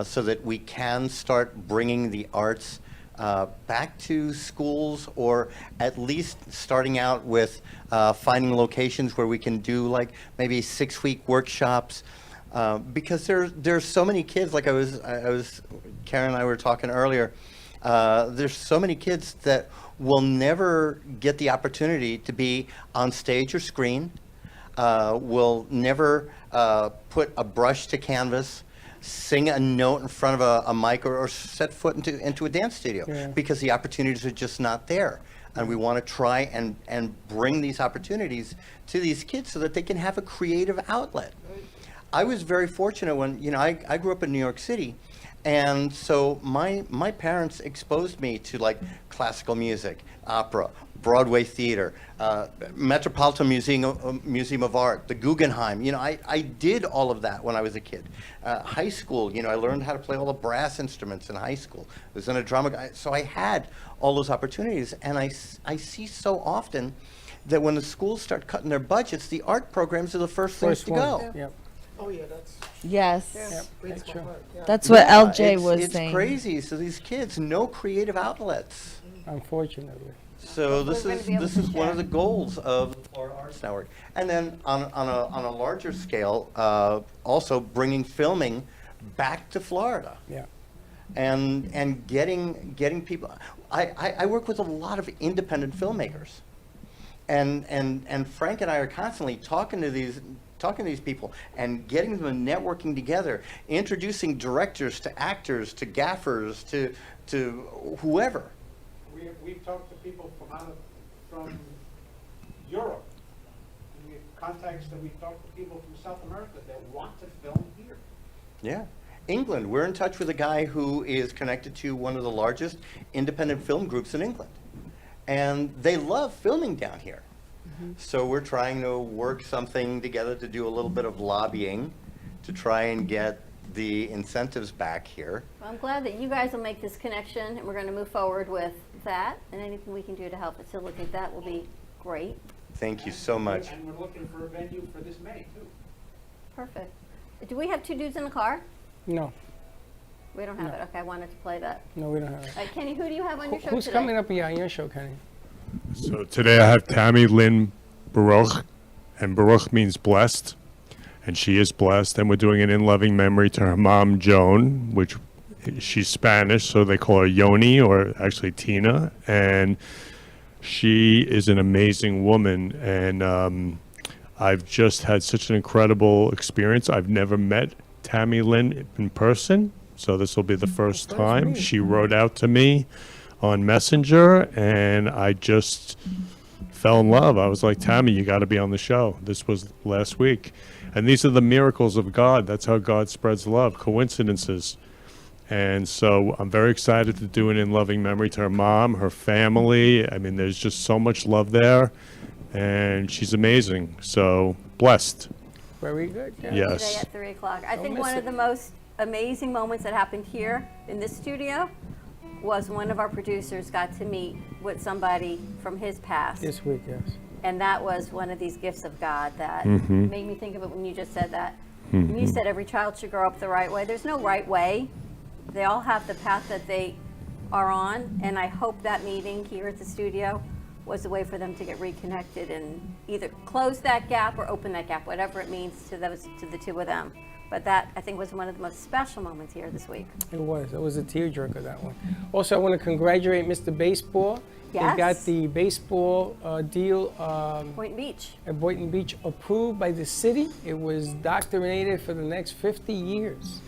So that we can start bringing the arts back to schools, or at least starting out with finding locations where we can do like maybe 6-week workshops, because there's so many kids. Like I was Karen and I were talking earlier. There's so many kids that will never get the opportunity to be on stage or screen. Will never put a brush to canvas, sing a note in front of a mic, or set foot into a dance studio, because the opportunities are just not there. And we want to try and bring these opportunities to these kids so that they can have a creative outlet. I was very fortunate when, I grew up in New York City, and so my parents exposed me to like classical music, opera, Broadway theater, Metropolitan Museum of Art, the Guggenheim. I did all of that when I was a kid. High school, I learned how to play all the brass instruments in high school. I was in a drama, so I had all those opportunities. And I see so often that when the schools start cutting their budgets, the art programs are the first things to go. Yep. Oh yeah, that's Yes. That's true. That's what Yeah, LJ was saying. It's crazy. So these kids, no creative outlets. Unfortunately. So this we're gonna be able is to one share. of the goals of the Florida Arts Network. And then on a larger scale, also bringing filming back to Florida. Yeah. And getting people. I work with a lot of independent filmmakers, and Frank and I are constantly talking to these people and getting them networking together, introducing directors to actors to gaffers to whoever. We've talked to people from Europe. We have contacts that we've talked to people from South America that want to film here. Yeah. England, we're in touch with a guy who is connected to one of the largest independent film groups in England. And they love filming down here. So we're trying to work something together to do a little bit of lobbying to try and get the incentives back here. Well, I'm glad that you guys will make this connection, and we're going to move forward with that, and anything we can do to help facilitate that will be great. Thank you so much. And we're looking for a venue for this May, too. Perfect. Do we have 2 dudes in the car? No, We don't have No. it. Okay, I wanted to play that. no, we don't have it. Kenny, who do you have on your show Who's today? coming up on your show, Kenny? So today I have Tammy Lynn Baruch, and Baruch means blessed, and she is blessed. And we're doing an in loving memory to her mom, Joan, which she's Spanish, so they call her Yoni, or actually Tina. And she is an amazing woman, and I've just had such an incredible experience. I've never met Tammy Lynn in person, so this will be the first time. She wrote out to me on Messenger, and I just fell in love. I was like, Tammy, you got to be on the show. This was last week. And these are the miracles of God. That's how God spreads love, coincidences. And so I'm very excited to do an in loving memory to her mom, her family. I mean, there's just so much love there, and she's amazing. So blessed. Very good. Yeah. Yes. Today at 3 o'clock. I Don't think miss one it. of the most amazing moments that happened here in this studio was one of our producers got to meet with somebody from his past. This week, yes. And that was one of these gifts of God that Mhm. made me think of it when you just said that. When you said every child should grow up the right way. There's no right way. They all have the path that they are on. And I hope that meeting here at the studio was a way for them to get reconnected and either close that gap or open that gap, whatever it means to the two of them. But that, I think, was one of the most special moments here this week. It was. It was a tearjerker, that one. Also, I want to congratulate Mr. Baseball. Yes. They got the baseball deal Boynton Beach. at Boynton Beach approved by the city. It was doctrinated for the next 50 years.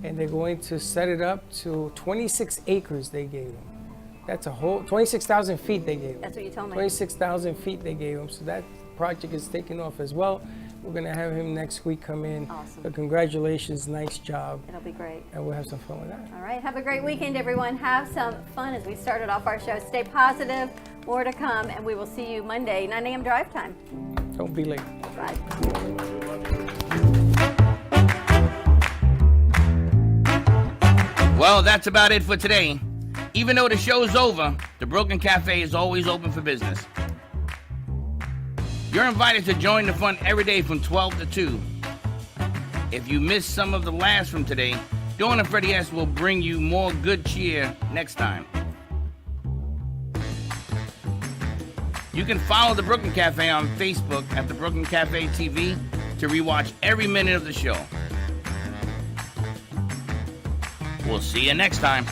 And they're going to set it up to 26 acres they gave them. That's a whole, 26,000 feet they gave them. That's what you told me. 26,000 feet they gave them. So that project is taking off as well. We're going to have him next week come in. Awesome. So congratulations, nice job. It'll be great. And we'll have some fun with that. All right, have a great weekend, everyone. Have some fun as we started off our show. Stay positive, more to come, and we will see you Monday, 9 a.m. drive time. Don't be late. Bye. Well, that's about it for today. Even though the show's over, the Brooklyn Cafe is always open for business. You're invited to join the fun every day from 12 to 2. If you missed some of the laughs from today, Dawn and Freddie S. will bring you more good cheer next time. You can follow the Brooklyn Cafe on Facebook at the Brooklyn Cafe TV to rewatch every minute of the show. We'll see you next time.